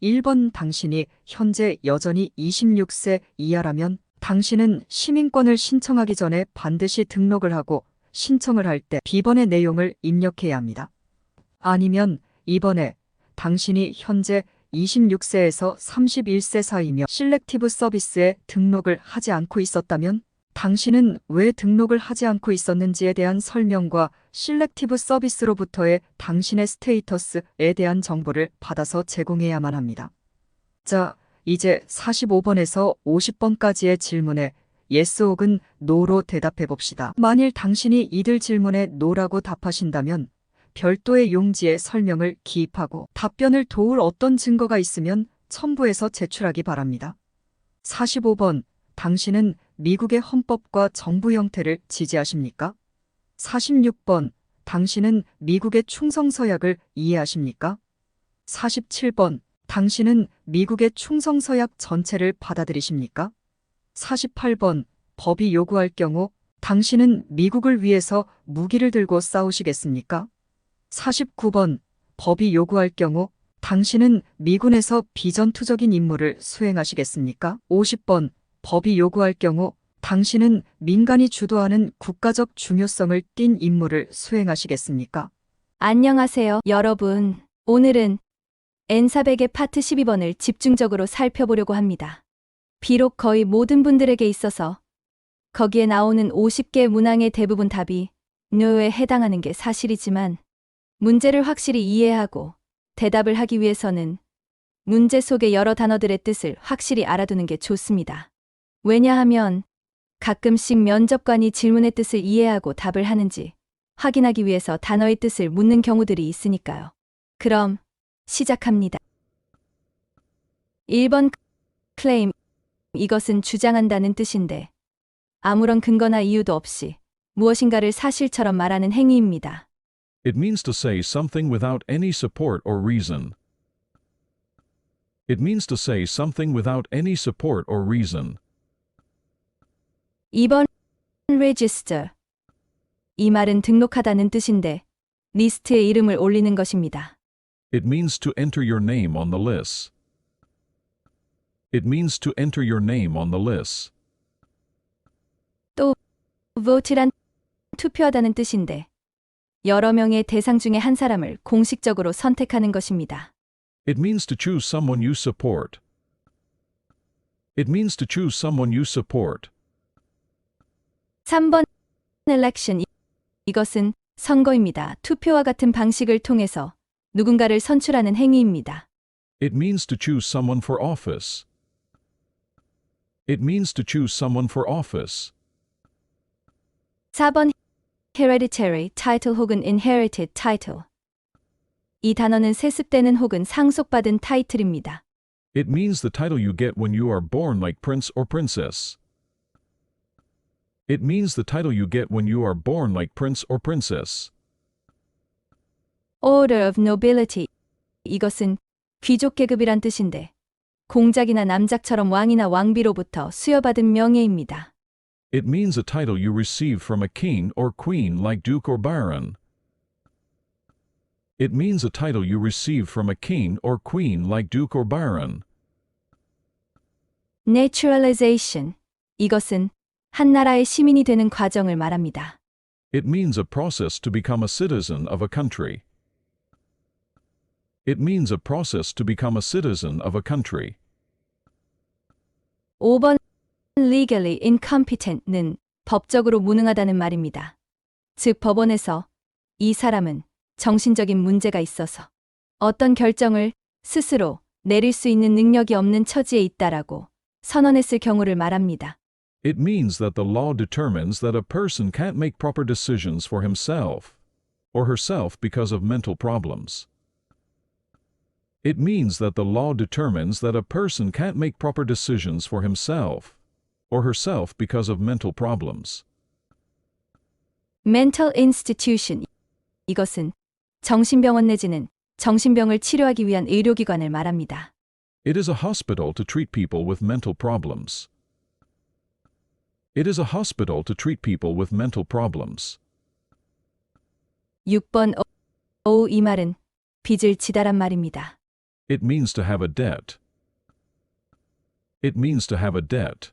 1번 당신이 현재 여전히 26세 이하라면 당신은 시민권을 신청하기 전에 반드시 등록을 하고 신청을 할 때 B번의 내용을 입력해야 합니다. 아니면 2번에 당신이 현재 26세에서 31세 사이며 실렉티브 서비스에 등록을 하지 않고 있었다면 당신은 왜 등록을 하지 않고 있었는지에 대한 설명과 실렉티브 서비스로부터의 당신의 스테이터스에 대한 정보를 받아서 제공해야만 합니다. 자, 이제 45번에서 50번까지의 질문에 yes 혹은 no로 대답해 봅시다. 만일 당신이 이들 질문에 no라고 답하신다면 별도의 용지에 설명을 기입하고 답변을 도울 어떤 증거가 있으면 첨부해서 제출하기 바랍니다. 45번, 당신은 미국의 헌법과 정부 형태를 지지하십니까? 46번, 당신은 미국의 충성서약을 이해하십니까? 47번, 당신은 미국의 충성서약 전체를 받아들이십니까? 48번, 법이 요구할 경우 당신은 미국을 위해서 무기를 들고 싸우시겠습니까? 49번, 법이 요구할 경우 당신은 미군에서 비전투적인 임무를 수행하시겠습니까? 50번, 법이 요구할 경우 당신은 민간이 주도하는 국가적 중요성을 띤 임무를 수행하시겠습니까? 안녕하세요, 여러분. 오늘은 N400의 파트 12번을 집중적으로 살펴보려고 합니다. 비록 거의 모든 분들에게 있어서 거기에 나오는 50개 문항의 대부분 답이 no에 해당하는 게 사실이지만 문제를 확실히 이해하고 대답을 하기 위해서는 문제 속의 여러 단어들의 뜻을 확실히 알아두는 게 좋습니다. 왜냐하면 가끔씩 면접관이 질문의 뜻을 이해하고 답을 하는지 확인하기 위해서 단어의 뜻을 묻는 경우들이 있으니까요. 그럼 시작합니다. 1번 claim. 이것은 주장한다는 뜻인데 아무런 근거나 이유도 없이 무엇인가를 사실처럼 말하는 행위입니다. It means to say something without any support or reason. It means to say something without any support or reason. 2번 register. 이 말은 등록하다는 뜻인데 리스트에 이름을 올리는 것입니다. It means to enter your name on the list. It means to enter your name on the list. 또 vote란 투표하다는 뜻인데 여러 명의 대상 중에 한 사람을 공식적으로 선택하는 것입니다. It means to choose someone you support. It means to choose someone you support. 3번 election. 이것은 선거입니다. 투표와 같은 방식을 통해서 누군가를 선출하는 행위입니다. It means to choose someone for office. It means to choose someone for office. 4번 hereditary title 혹은 inherited title. 이 단어는 세습되는 혹은 상속받은 타이틀입니다. It means the title you get when you are born like prince or princess. It means the title you get when you are born like prince or princess. Order of nobility. 이것은 귀족 계급이란 뜻인데 공작이나 남작처럼 왕이나 왕비로부터 수여받은 명예입니다. It means a title you receive from a king or queen like duke or baron. It means a title you receive from a king or queen like duke or baron. Naturalization. 이것은 한 나라의 시민이 되는 과정을 말합니다. It means a process to become a citizen of a country. It means a process to become a citizen of a country. 5번 legally incompetent는 법적으로 무능하다는 말입니다. 즉 법원에서 이 사람은 정신적인 문제가 있어서 어떤 결정을 스스로 내릴 수 있는 능력이 없는 처지에 있다라고 선언했을 경우를 말합니다. It means that the law determines that a person can't make proper decisions for himself or herself because of mental problems. It means that the law determines that a person can't make proper decisions for himself or herself because of mental problems. mental institution. 이것은 정신병원 내지는 정신병을 치료하기 위한 의료기관을 말합니다. It is a hospital to treat people with mental problems. It is a hospital to treat people with mental problems. 6번 이 말은 빚을 지다란 말입니다. It means to have a debt. It means to have a debt.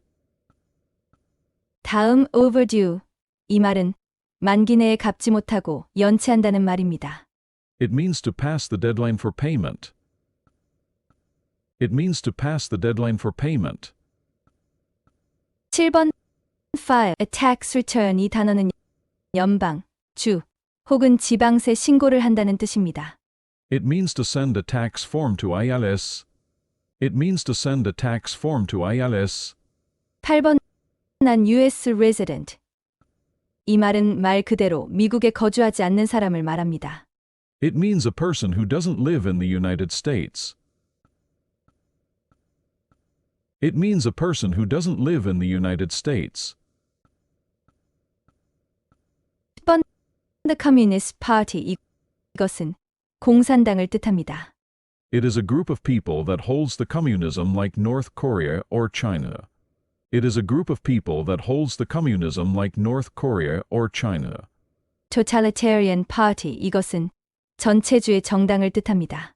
다음 overdue. 이 말은 만기 내에 갚지 못하고 연체한다는 말입니다. It means to pass the deadline for payment. It means to pass the deadline for payment. 7번 file a tax return. 이 단어는 연방, 주 혹은 지방세 신고를 한다는 뜻입니다. It means to send a tax form to IRS. It means to send a tax form to IRS. 8번 난 US resident. 이 말은 말 그대로 미국에 거주하지 않는 사람을 말합니다. It means a person who doesn't live in the United States. It means a person who doesn't live in the United States. 10번 The Communist Party. 이것은 공산당을 뜻합니다. It is a group of people that holds the communism like North Korea or China. It is a group of people that holds the communism like North Korea or China. Totalitarian Party. 이것은 전체주의 정당을 뜻합니다.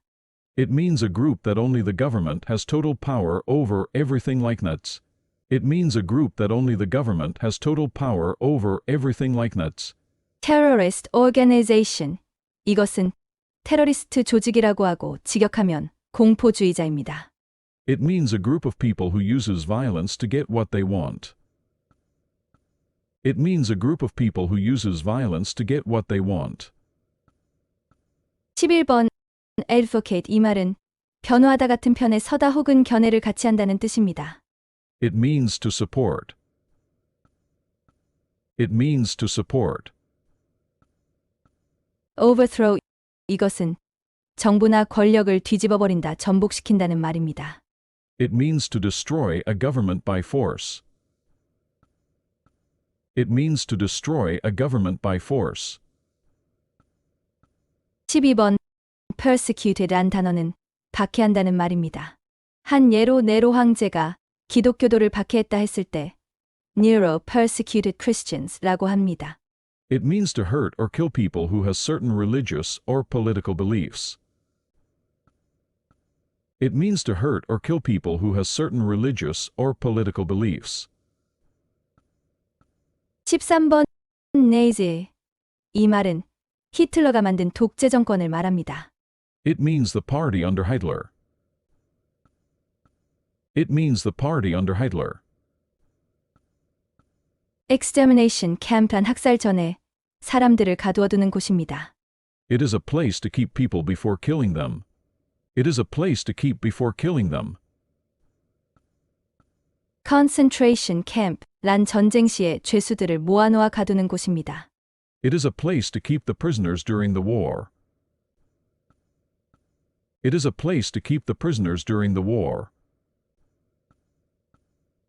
It means a group that only the government has total power over everything like nuts. It means a group that only the government has total power over everything like nuts. Terrorist Organization. 이것은 테러리스트 조직이라고 하고 직역하면 공포주의자입니다. It means a group of people who uses violence to get what they want. It means a group of people who uses violence to get what they want. 11번 advocate. 이 말은 변호하다 같은 편에 서다 혹은 견해를 같이 한다는 뜻입니다. It means to support. It means to support. overthrow. 이것은 정부나 권력을 뒤집어버린다, 전복시킨다는 말입니다. It means to destroy a government by force. It means to destroy a government by force. 12번 persecuted란 단어는 박해한다는 말입니다. 한 예로 네로 황제가 기독교도를 박해했다 했을 때 Nero persecuted Christians라고 합니다. It means to hurt or kill people who has certain religious or political beliefs. It means to hurt or kill people who has certain religious or political beliefs. 13번 Nazi. 이 말은 히틀러가 만든 독재 정권을 말합니다. It means the party under Hitler. It means the party under Hitler. extermination camp란 학살 전에 사람들을 가두어두는 곳입니다. It is a place to keep people before killing them. It is a place to keep before killing them. concentration camp 란 전쟁 시에 죄수들을 모아놓아 가두는 곳입니다. It is a place to keep the prisoners during the war. It is a place to keep the prisoners during the war.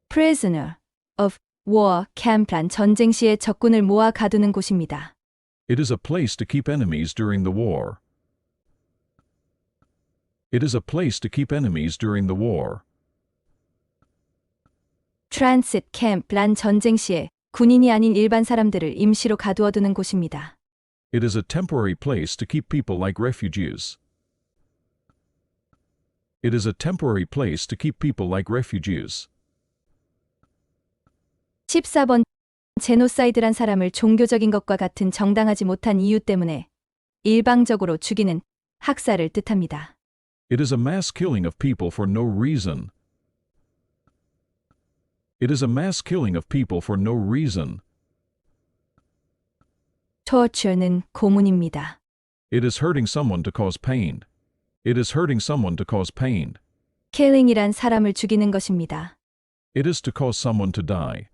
prisoner of war camp란 전쟁 시에 적군을 모아 가두는 곳입니다. It is a place to keep enemies during the war. It is a place to keep enemies during the war. transit camp란 전쟁 시에 군인이 아닌 일반 사람들을 임시로 가두어두는 곳입니다. It is a temporary place to keep people like refugees. It is a temporary place to keep people like refugees. 14번 제노사이드란 사람을 종교적인 것과 같은 정당하지 못한 이유 때문에 일방적으로 죽이는 학살을 뜻합니다. It is a mass killing of people for no reason. It is a mass killing of people for no reason. torture는 고문입니다. It is hurting someone to cause pain. It is hurting someone to cause pain. killing이란 사람을 죽이는 것입니다. It is to cause someone to die.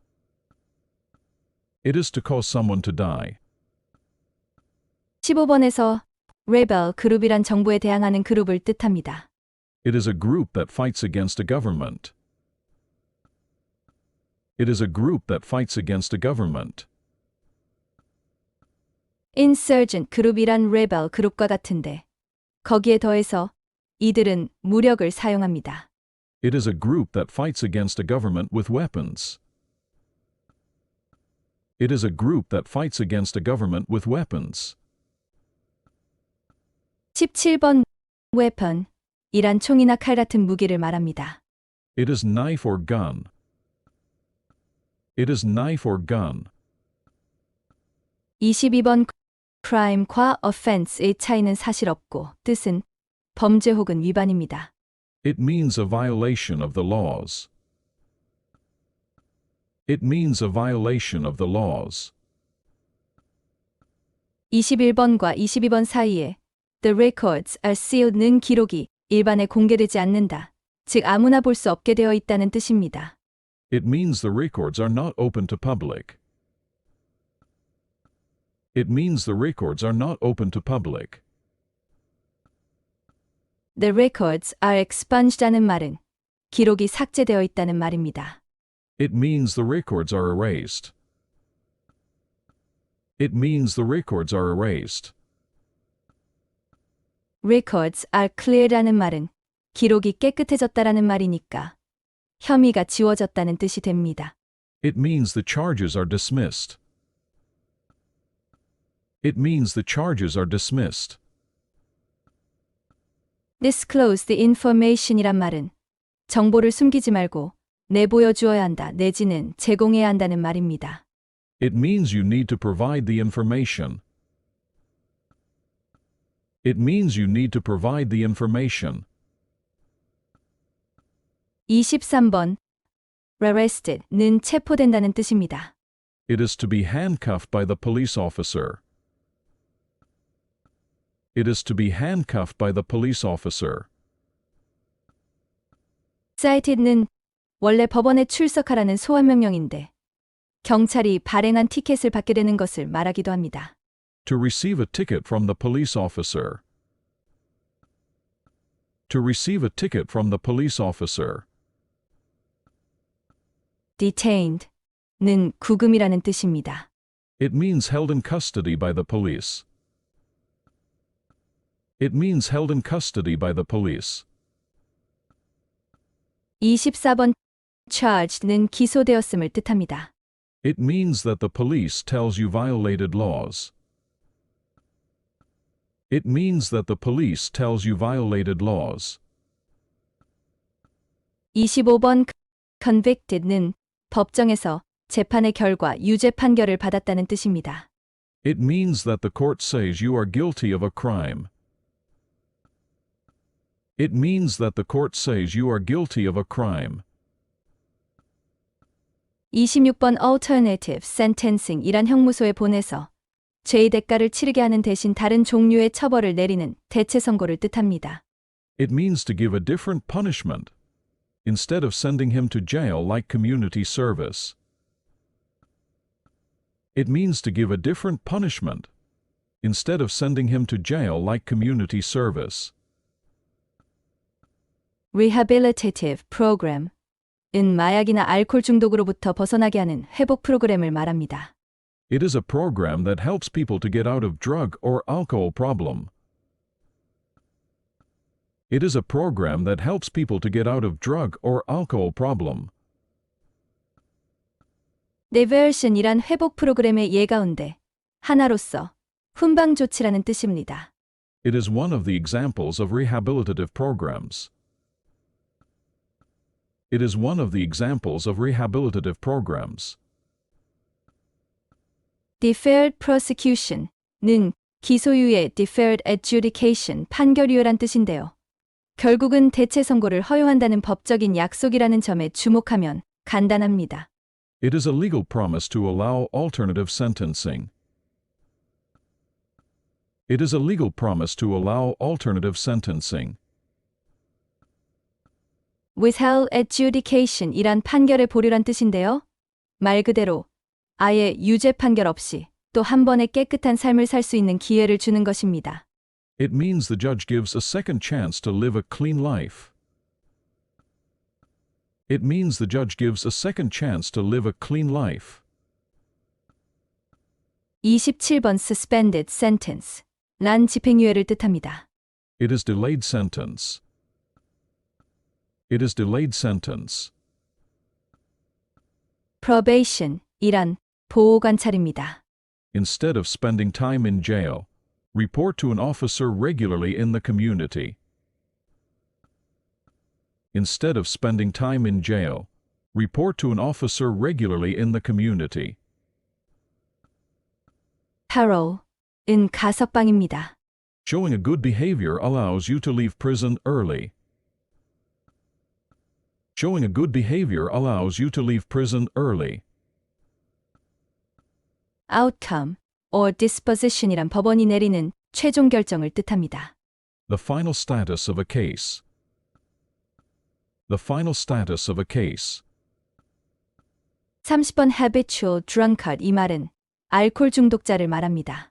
It is to cause someone to die. 15번에서 rebel 그룹이란 정부에 대항하는 그룹을 뜻합니다. It is a group that fights against a government. It is a group that fights against a government. insurgent 그룹이란 rebel 그룹과 같은데 거기에 더해서 이들은 무력을 사용합니다. It is a group that fights against a government with weapons. It is a group that fights against a government with weapons. 17번 weapon 이란 총이나 칼 같은 무기를 말합니다. It is knife or gun. It is knife or gun. 22번 crime과 offense의 차이는 사실 없고 뜻은 범죄 혹은 위반입니다. It means a violation of the laws. It means a violation of the laws. 21번과 22번 사이에 The records are sealed는 기록이 일반에 공개되지 않는다. 즉 아무나 볼 수 없게 되어 있다는 뜻입니다. It means the records are not open to public. It means the records are not open to public. The records are expunged라는 말은 기록이 삭제되어 있다는 말입니다. It means the records are erased. It means the records are erased. Records are clear라는 말은 기록이 깨끗해졌다라는 말이니까 혐의가 지워졌다는 뜻이 됩니다. It means the charges are dismissed. It means the charges are dismissed. Disclose the information이란 말은 정보를 숨기지 말고 내보여 주어야 한다 내지는 제공해야 한다는 말입니다. It means you need to provide the information. It means you need to provide the information. 23번 arrested는 체포된다는 뜻입니다. It is to be handcuffed by the police officer. It is to be handcuffed by the police officer. cited는 원래 법원에 출석하라는 소환 명령인데 경찰이 발행한 티켓을 받게 되는 것을 말하기도 합니다. To receive a ticket from the police officer. To receive a ticket from the police officer. detained는 구금이라는 뜻입니다. It means held in custody by the police. It means held in custody by the police. 24번 charged는 기소되었음을 뜻합니다. It means that the police tells you violated laws. It means that the police tells you violated laws. 25번 convicted는 법정에서 재판의 결과 유죄 판결을 받았다는 뜻입니다. It means that the court says you are guilty of a crime. It means that the court says you are guilty of a crime. 26번 alternative sentencing이란 형무소에 보내서 죄의 대가를 치르게 하는 대신 다른 종류의 처벌을 내리는 대체 선고를 뜻합니다. It means to give a different punishment instead of sending him to jail like community service. It means to give a different punishment instead of sending him to jail like community service. Rehabilitative program 은 마약이나 알코올 중독으로부터 벗어나게 하는 회복 프로그램을 말합니다. It is a program that helps people to get out of drug or alcohol problem. It is a program that helps people to get out of drug or alcohol problem. Diversion이란 회복 프로그램의 예 가운데 하나로서 훈방 조치라는 뜻입니다. It is one of the examples of rehabilitative programs. It is one of the examples of rehabilitative programs. Deferred prosecution는 기소유예 deferred adjudication 판결유예란 뜻인데요. 결국은 대체 선고를 허용한다는 법적인 약속이라는 점에 주목하면 간단합니다. It is a legal promise to allow alternative sentencing. It is a legal promise to allow alternative sentencing. Withheld adjudication이란 판결의 보류란 뜻인데요. 말 그대로 아예 유죄 판결 없이 또 한 번의 깨끗한 삶을 살 수 있는 기회를 주는 것입니다. It means the judge gives a second chance to live a clean life. It means the judge gives a second chance to live a clean life. 27번 suspended sentence 란 집행유예를 뜻합니다. It is delayed sentence. It is delayed sentence. probation 이란 보호관찰입니다. Instead of spending time in jail, report to an officer regularly in the community. Instead of spending time in jail, report to an officer regularly in the community. parole은 가석방입니다. Showing a good behavior allows you to leave prison early. Showing a good behavior allows you to leave prison early. outcome or disposition이란 법원이 내리는 최종 결정을 뜻합니다. The final status of a case. The final status of a case. 30번 habitual drunkard 이 말은 알코올 중독자를 말합니다.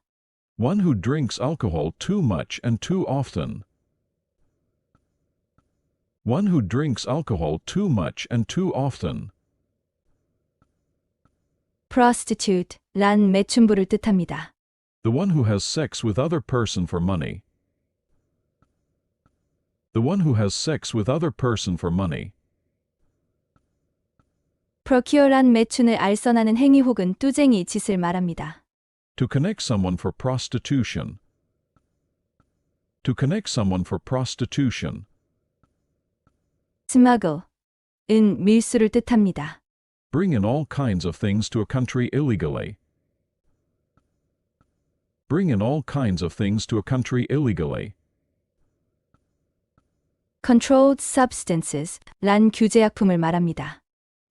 One who drinks alcohol too much and too often. One who drinks alcohol too much and too often. prostitute 란 매춘부를 뜻합니다. The one who has sex with other person for money. The one who has sex with other person for money. procure란 매춘을 알선하는 행위 혹은 뚜쟁이 짓을 말합니다. To connect someone for prostitution. To connect someone for prostitution. smuggle은 밀수를 뜻합니다. Bring in all kinds of things to a country illegally. Bring in all kinds of things to a country illegally. controlled substances 란 규제약품을 말합니다.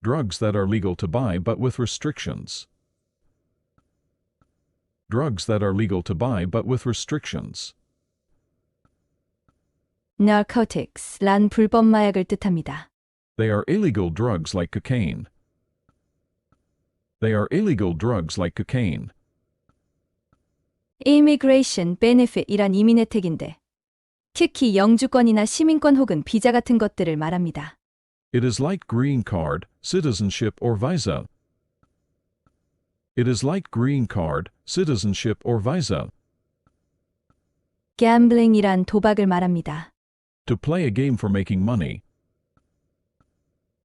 Drugs that are legal to buy but with restrictions. Drugs that are legal to buy but with restrictions. narcotics 란 불법 마약을 뜻합니다. They are illegal drugs like cocaine. They are illegal drugs like cocaine. immigration benefit이란 이민 혜택인데 특히 영주권이나 시민권 혹은 비자 같은 것들을 말합니다. It is like green card, citizenship or visa. It is like green card, citizenship or visa. gambling이란 도박을 말합니다. To play a game for making money.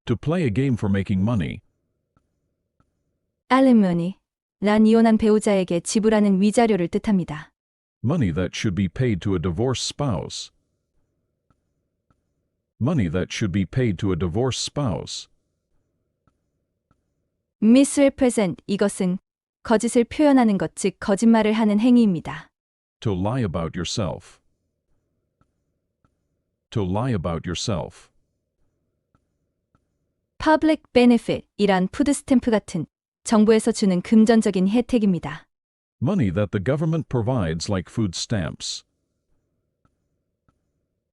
To play a game for making money. alimony란 이혼한 배우자에게 지불하는 위자료를 뜻합니다. Money that should be paid to a divorced spouse. Money that should be paid to a divorced spouse. misrepresent 이것은 거짓을 표현하는 것, 즉 거짓말을 하는 행위입니다. To lie about yourself. To lie about yourself. public benefit이란 푸드스탬프 같은 정부에서 주는 금전적인 혜택입니다. Money that the government provides like food stamps.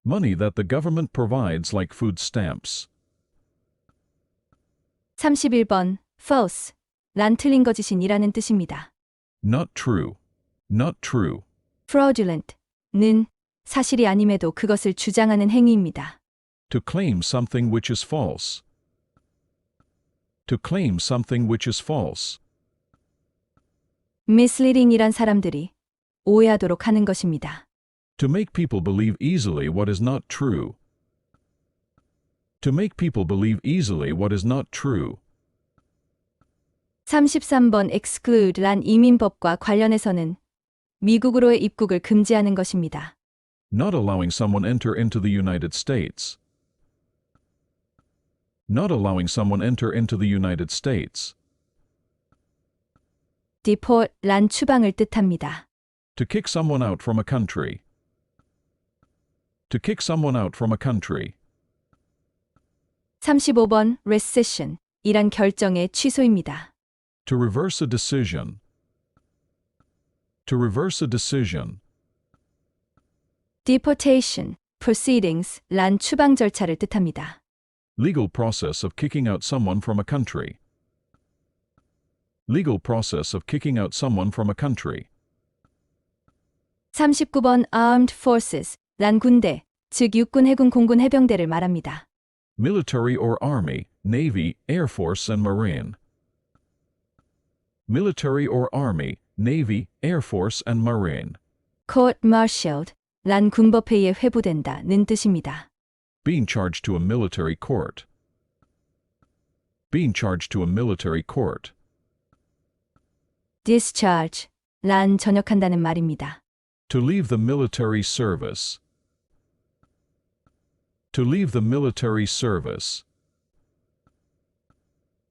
Money that the government provides like food stamps. 31번 false 란 틀린 거짓인이라는 뜻입니다. Not true. Not true. fraudulent 는 사실이 아님에도 그것을 주장하는 행위입니다. To claim something which is false. To claim something which is false. misleading이란 사람들이 오해하도록 하는 것입니다. To make people believe easily what is not true. To make people believe easily what is not true. 33번 exclude 란 이민법과 관련해서는 미국으로의 입국을 금지하는 것입니다. Not allowing someone enter into the United States. Not allowing someone enter into the United States. deport 란 추방을 뜻합니다. To kick someone out from a country. To kick someone out from a country. 35번 recession 이란 결정의 취소입니다. To reverse a decision. To reverse a decision. deportation proceedings 란 추방 절차를 뜻합니다. Legal process of kicking out someone from a country. Legal process of kicking out someone from a country. 39번 armed forces 란 군대, 즉 육군, 해군, 공군, 해병대를 말합니다. Military or army, navy, air force and marine. Military or army, navy, air force and marine. court-martialed 란 군법회의에 회부된다는 뜻입니다. Being charged to a military court. Being charged to a military court. discharge 란 전역한다는 말입니다. To leave the military service. To leave the military service.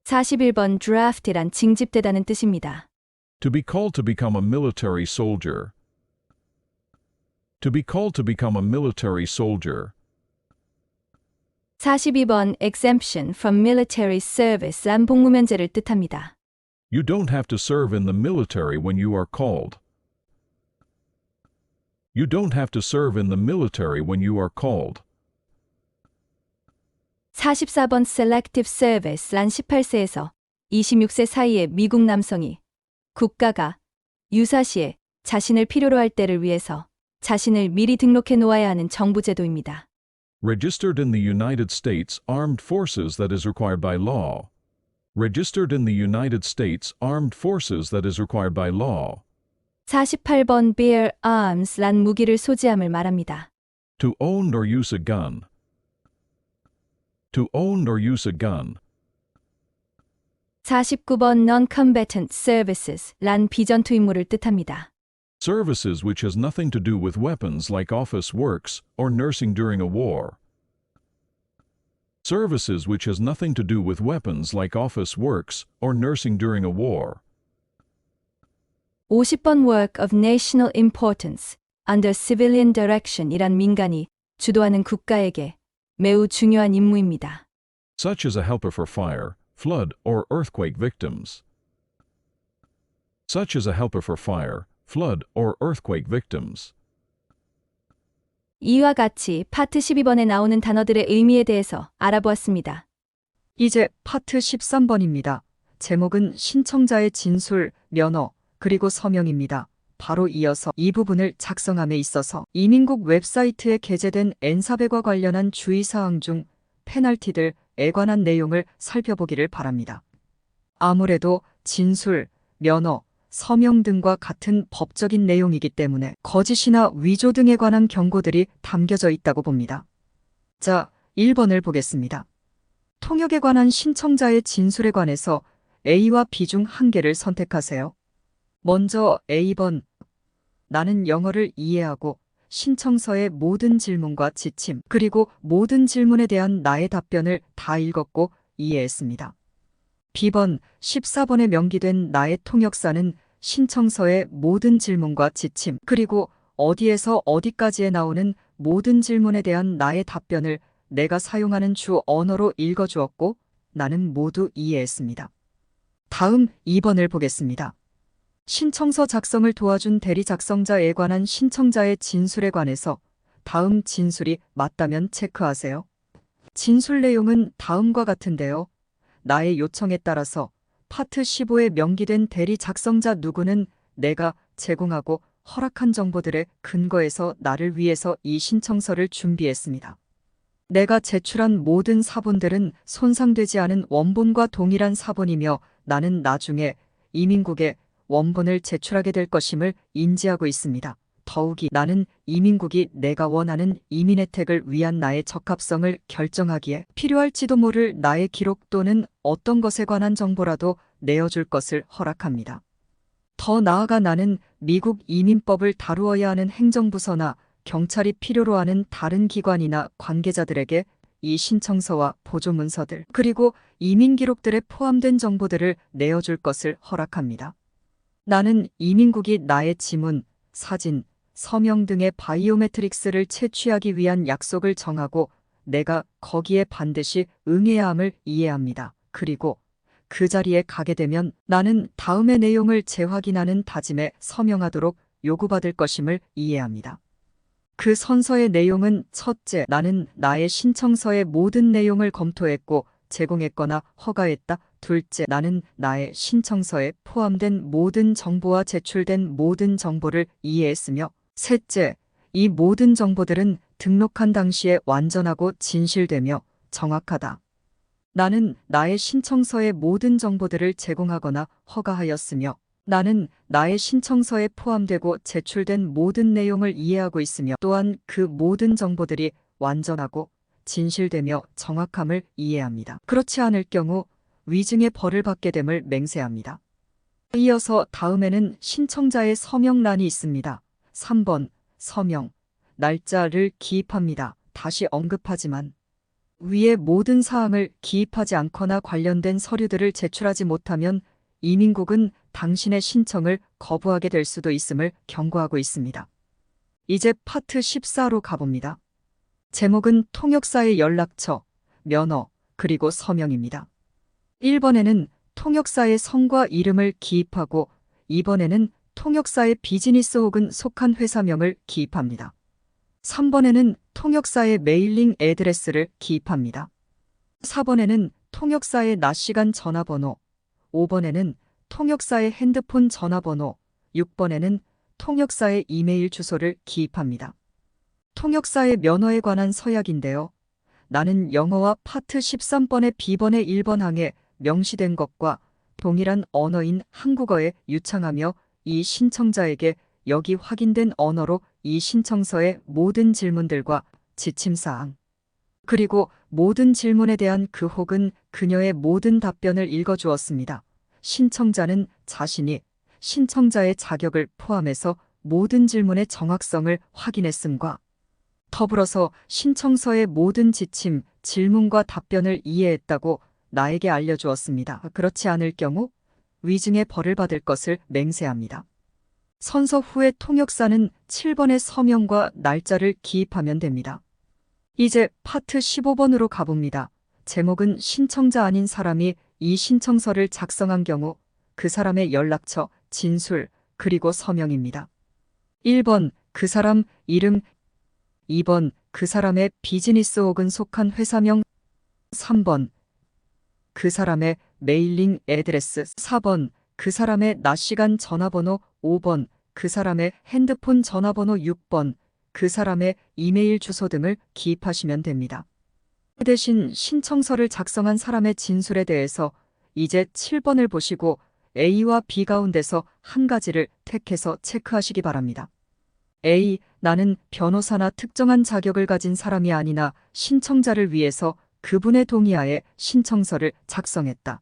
41번 draft란 징집되다는 뜻입니다. To be called to become a military soldier. To be called to become a military soldier. 42번 exemption from military service 란 복무면제를 뜻합니다. You don't have to serve in the military when you are called. You don't have to serve in the military when you are called. 44번 selective service 란 18세에서 26세 사이의 미국 남성이 국가가 유사시에 자신을 필요로 할 때를 위해서 자신을 미리 등록해 놓아야 하는 정부 제도입니다. Registered in the United States Armed Forces that is required by law. Registered in the United States Armed Forces that is required by law. 48번 bear arms 란 무기를 소지함을 말합니다. To own or use a gun. To own or use a gun. 49번 non-combatant services 란 비전투 임무를 뜻합니다. Services which has nothing to do with weapons like office works or nursing during a war. Services which has nothing to do with weapons like office works or nursing during a war. 50번 work of national importance under civilian direction 이란 민간이 주도하는 국가에게 매우 중요한 임무입니다. Such as a helper for fire, flood, or earthquake victims. Such as a helper for fire, flood, or earthquake victims. 이와 같이 파트 12번에 나오는 단어들의 의미에 대해서 알아보았습니다. 이제 파트 13번입니다. 제목은 신청자의 진술, 면허, 그리고 서명입니다. 바로 이어서 이 부분을 작성함에 있어서 이민국 웹사이트에 게재된 N400과 관련한 주의사항 중 페널티들에 관한 내용을 살펴보기를 바랍니다. 아무래도 진술, 면허, 서명 등과 같은 법적인 내용이기 때문에 거짓이나 위조 등에 관한 경고들이 담겨져 있다고 봅니다. 자, 1번을 보겠습니다. 통역에 관한 신청자의 진술에 관해서 A와 B 중 한 개를 선택하세요. 먼저 A번. 나는 영어를 이해하고 신청서의 모든 질문과 지침, 그리고 모든 질문에 대한 나의 답변을 다 읽었고 이해했습니다. B번. 14번에 명기된 나의 통역사는 신청서의 모든 질문과 지침, 그리고 어디에서 어디까지에 나오는 모든 질문에 대한 나의 답변을 내가 사용하는 주 언어로 읽어주었고 나는 모두 이해했습니다. 다음 2번을 보겠습니다. 신청서 작성을 도와준 대리 작성자에 관한 신청자의 진술에 관해서 다음 진술이 맞다면 체크하세요. 진술 내용은 다음과 같은데요. 나의 요청에 따라서 파트 15에 명기된 대리 작성자 누구는 내가 제공하고 허락한 정보들의 근거에서 나를 위해서 이 신청서를 준비했습니다. 내가 제출한 모든 사본들은 손상되지 않은 원본과 동일한 사본이며 나는 나중에 이민국에 원본을 제출하게 될 것임을 인지하고 있습니다. 더욱이 나는 이민국이 내가 원하는 이민 혜택을 위한 나의 적합성을 결정하기에 필요할지도 모를 나의 기록 또는 어떤 것에 관한 정보라도 내어줄 것을 허락합니다. 더 나아가 나는 미국 이민법을 다루어야 하는 행정부서나 경찰이 필요로 하는 다른 기관이나 관계자들에게 이 신청서와 보조문서들 그리고 이민 기록들에 포함된 정보들을 내어줄 것을 허락합니다. 나는 이민국이 나의 지문, 사진, 서명 등의 바이오메트릭스를 채취하기 위한 약속을 정하고 내가 거기에 반드시 응해야 함을 이해합니다. 그리고 그 자리에 가게 되면 나는 다음의 내용을 재확인하는 다짐에 서명하도록 요구받을 것임을 이해합니다. 그 선서의 내용은 첫째, 나는 나의 신청서의 모든 내용을 검토했고 제공했거나 허가했다. 둘째, 나는 나의 신청서에 포함된 모든 정보와 제출된 모든 정보를 이해했으며 셋째, 이 모든 정보들은 등록한 당시에 완전하고 진실되며 정확하다. 나는 나의 신청서의 모든 정보들을 제공하거나 허가하였으며 나는 나의 신청서에 포함되고 제출된 모든 내용을 이해하고 있으며 또한 그 모든 정보들이 완전하고 진실되며 정확함을 이해합니다. 그렇지 않을 경우 위증의 벌을 받게 됨을 맹세합니다. 이어서 다음에는 신청자의 서명란이 있습니다. 3번 서명, 날짜를 기입합니다. 다시 언급하지만 위의 모든 사항을 기입하지 않거나 관련된 서류들을 제출하지 못하면 이민국은 당신의 신청을 거부하게 될 수도 있음을 경고하고 있습니다. 이제 파트 14로 가봅니다. 제목은 통역사의 연락처, 면허, 그리고 서명입니다. 1번에는 통역사의 성과 이름을 기입하고 2번에는 통역사의 비즈니스 혹은 속한 회사명을 기입합니다. 3번에는 통역사의 메일링 애드레스를 기입합니다. 4번에는 통역사의 낮 시간 전화번호, 5번에는 통역사의 핸드폰 전화번호, 6번에는 통역사의 이메일 주소를 기입합니다. 통역사의 면허에 관한 서약인데요. 나는 영어와 파트 13번의 B번의 1번 항에 명시된 것과 동일한 언어인 한국어에 유창하며 이 신청자에게 여기 확인된 언어로 이 신청서의 모든 질문들과 지침사항, 그리고 모든 질문에 대한 그 혹은 그녀의 모든 답변을 읽어주었습니다. 신청자는 자신이 신청자의 자격을 포함해서 모든 질문의 정확성을 확인했음과 더불어서 신청서의 모든 지침, 질문과 답변을 이해했다고 나에게 알려주었습니다. 그렇지 않을 경우 위증의 벌을 받을 것을 맹세합니다. 선서 후에 통역사는 7번의 서명과 날짜를 기입하면 됩니다. 이제 파트 15번으로 가봅니다. 제목은 신청자 아닌 사람이 이 신청서를 작성한 경우 그 사람의 연락처, 진술, 그리고 서명입니다. 1번 그 사람 이름, 2번 그 사람의 비즈니스 혹은 속한 회사명, 3번 그 사람의 메일링 애드레스, 4번 그 사람의 낮 시간 전화번호, 5번 그 사람의 핸드폰 전화번호, 6번 그 사람의 이메일 주소 등을 기입하시면 됩니다. 대신 신청서를 작성한 사람의 진술에 대해서 이제 7번을 보시고 A와 B 가운데서 한 가지를 택해서 체크하시기 바랍니다. A. 나는 변호사나 특정한 자격을 가진 사람이 아니나 신청자를 위해서 그분의 동의하에 신청서를 작성했다.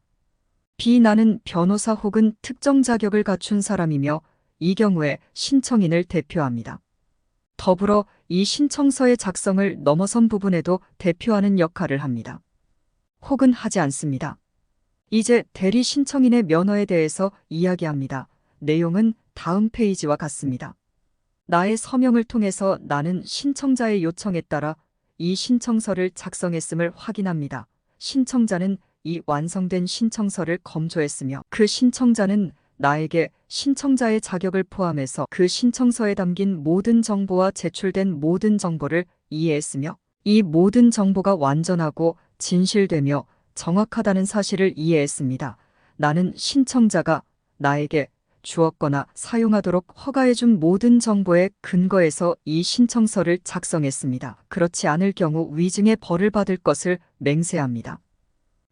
B. 나는 변호사 혹은 특정 자격을 갖춘 사람이며 이 경우에 신청인을 대표합니다. 더불어 이 신청서의 작성을 넘어선 부분에도 대표하는 역할을 합니다. 혹은 하지 않습니다. 이제 대리 신청인의 면허에 대해서 이야기합니다. 내용은 다음 페이지와 같습니다. 나의 서명을 통해서 나는 신청자의 요청에 따라 이 신청서를 작성했음을 확인합니다. 신청자는 이 완성된 신청서를 검조했으며 그 신청자는 나에게 신청자의 자격을 포함해서 그 신청서에 담긴 모든 정보와 제출된 모든 정보를 이해했으며 이 모든 정보가 완전하고 진실되며 정확하다는 사실을 이해했습니다. 나는 신청자가 나에게 주었거나 사용하도록 허가해준 모든 정보에 근거해서 이 신청서를 작성했습니다. 그렇지 않을 경우 위증의 벌을 받을 것을 맹세합니다.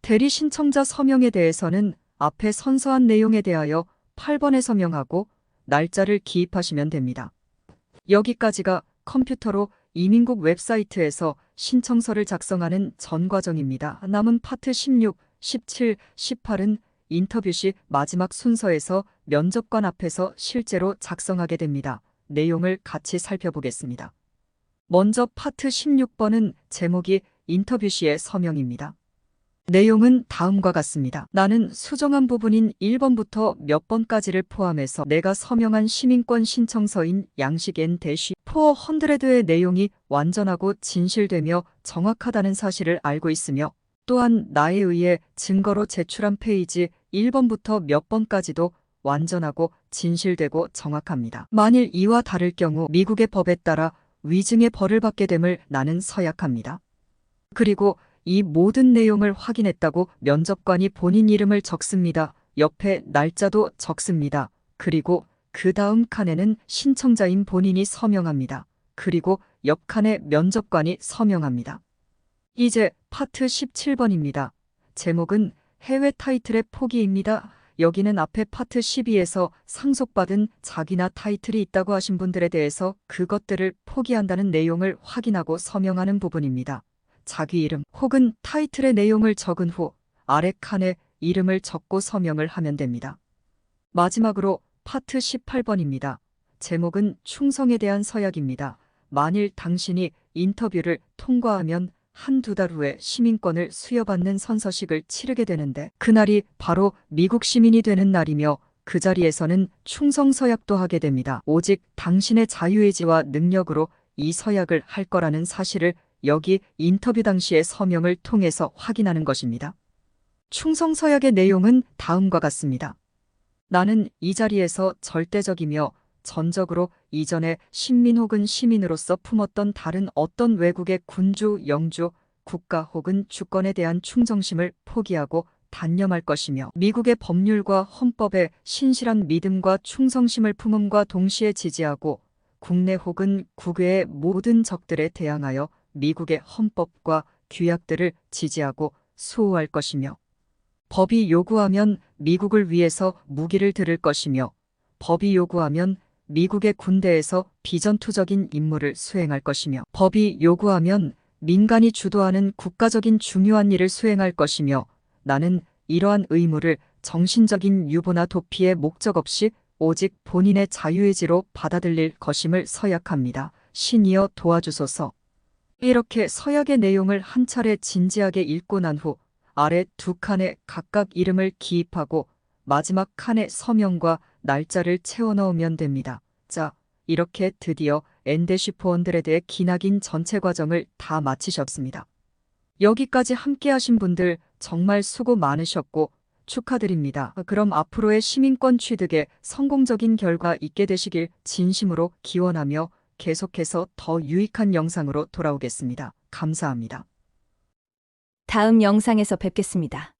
대리 신청자 서명에 대해서는 앞에 선서한 내용에 대하여 8번에 서명하고 날짜를 기입하시면 됩니다. 여기까지가 컴퓨터로 이민국 웹사이트에서 신청서를 작성하는 전 과정입니다. 남은 파트 16, 17, 18은 인터뷰 시 마지막 순서에서 면접관 앞에서 실제로 작성하게 됩니다. 내용을 같이 살펴보겠습니다. 먼저 파트 16번은 제목이 인터뷰 시의 서명입니다. 내용은 다음과 같습니다. 나는 수정한 부분인 1번부터 몇 번까지를 포함해서 내가 서명한 시민권 신청서인 양식 N-400의 내용이 완전하고 진실되며 정확하다는 사실을 알고 있으며 또한 나에 의해 증거로 제출한 페이지 1번부터 몇 번까지도 완전하고 진실되고 정확합니다. 만일 이와 다를 경우 미국의 법에 따라 위증의 벌을 받게 됨을 나는 서약합니다. 그리고 이 모든 내용을 확인했다고 면접관이 본인 이름을 적습니다. 옆에 날짜도 적습니다. 그리고 그 다음 칸에는 신청자인 본인이 서명합니다. 그리고 옆 칸에 면접관이 서명합니다. 이제 파트 17번입니다. 제목은 해외 타이틀의 포기입니다. 여기는 앞에 파트 12에서 상속받은 자기나 타이틀이 있다고 하신 분들에 대해서 그것들을 포기한다는 내용을 확인하고 서명하는 부분입니다. 자기 이름 혹은 타이틀의 내용을 적은 후 아래 칸에 이름을 적고 서명을 하면 됩니다. 마지막으로 파트 18번입니다. 제목은 충성에 대한 서약입니다. 만일 당신이 인터뷰를 통과하면 한두 달 후에 시민권을 수여받는 선서식을 치르게 되는데 그날이 바로 미국 시민이 되는 날이며 그 자리에서는 충성 서약도 하게 됩니다. 오직 당신의 자유의지와 능력으로 이 서약을 할 거라는 사실을 여기 인터뷰 당시의 서명을 통해서 확인하는 것입니다. 충성 서약의 내용은 다음과 같습니다. 나는 이 자리에서 절대적이며 전적으로 이전에 신민 혹은 시민으로서 품었던 다른 어떤 외국의 군주, 영주, 국가 혹은 주권에 대한 충성심을 포기하고 단념할 것이며 미국의 법률과 헌법에 신실한 믿음과 충성심을 품음과 동시에 지지하고 국내 혹은 국외의 모든 적들에 대항하여 미국의 헌법과 규약들을 지지하고 수호할 것이며 법이 요구하면 미국을 위해서 무기를 들을 것이며 법이 요구하면 미국의 군대에서 비전투적인 임무를 수행할 것이며 법이 요구하면 민간이 주도하는 국가적인 중요한 일을 수행할 것이며 나는 이러한 의무를 정신적인 유보나 도피의 목적 없이 오직 본인의 자유의지로 받아들일 것임을 서약합니다. 신이여 도와주소서. 이렇게 서약의 내용을 한 차례 진지하게 읽고 난 후 아래 두 칸에 각각 이름을 기입하고 마지막 칸에 서명과 날짜를 채워 넣으면 됩니다. 자, 이렇게 드디어 N-400의 기나긴 전체 과정을 다 마치셨습니다. 여기까지 함께 하신 분들 정말 수고 많으셨고 축하드립니다. 그럼 앞으로의 시민권 취득에 성공적인 결과 있게 되시길 진심으로 기원하며 계속해서 더 유익한 영상으로 돌아오겠습니다. 감사합니다. 다음 영상에서 뵙겠습니다.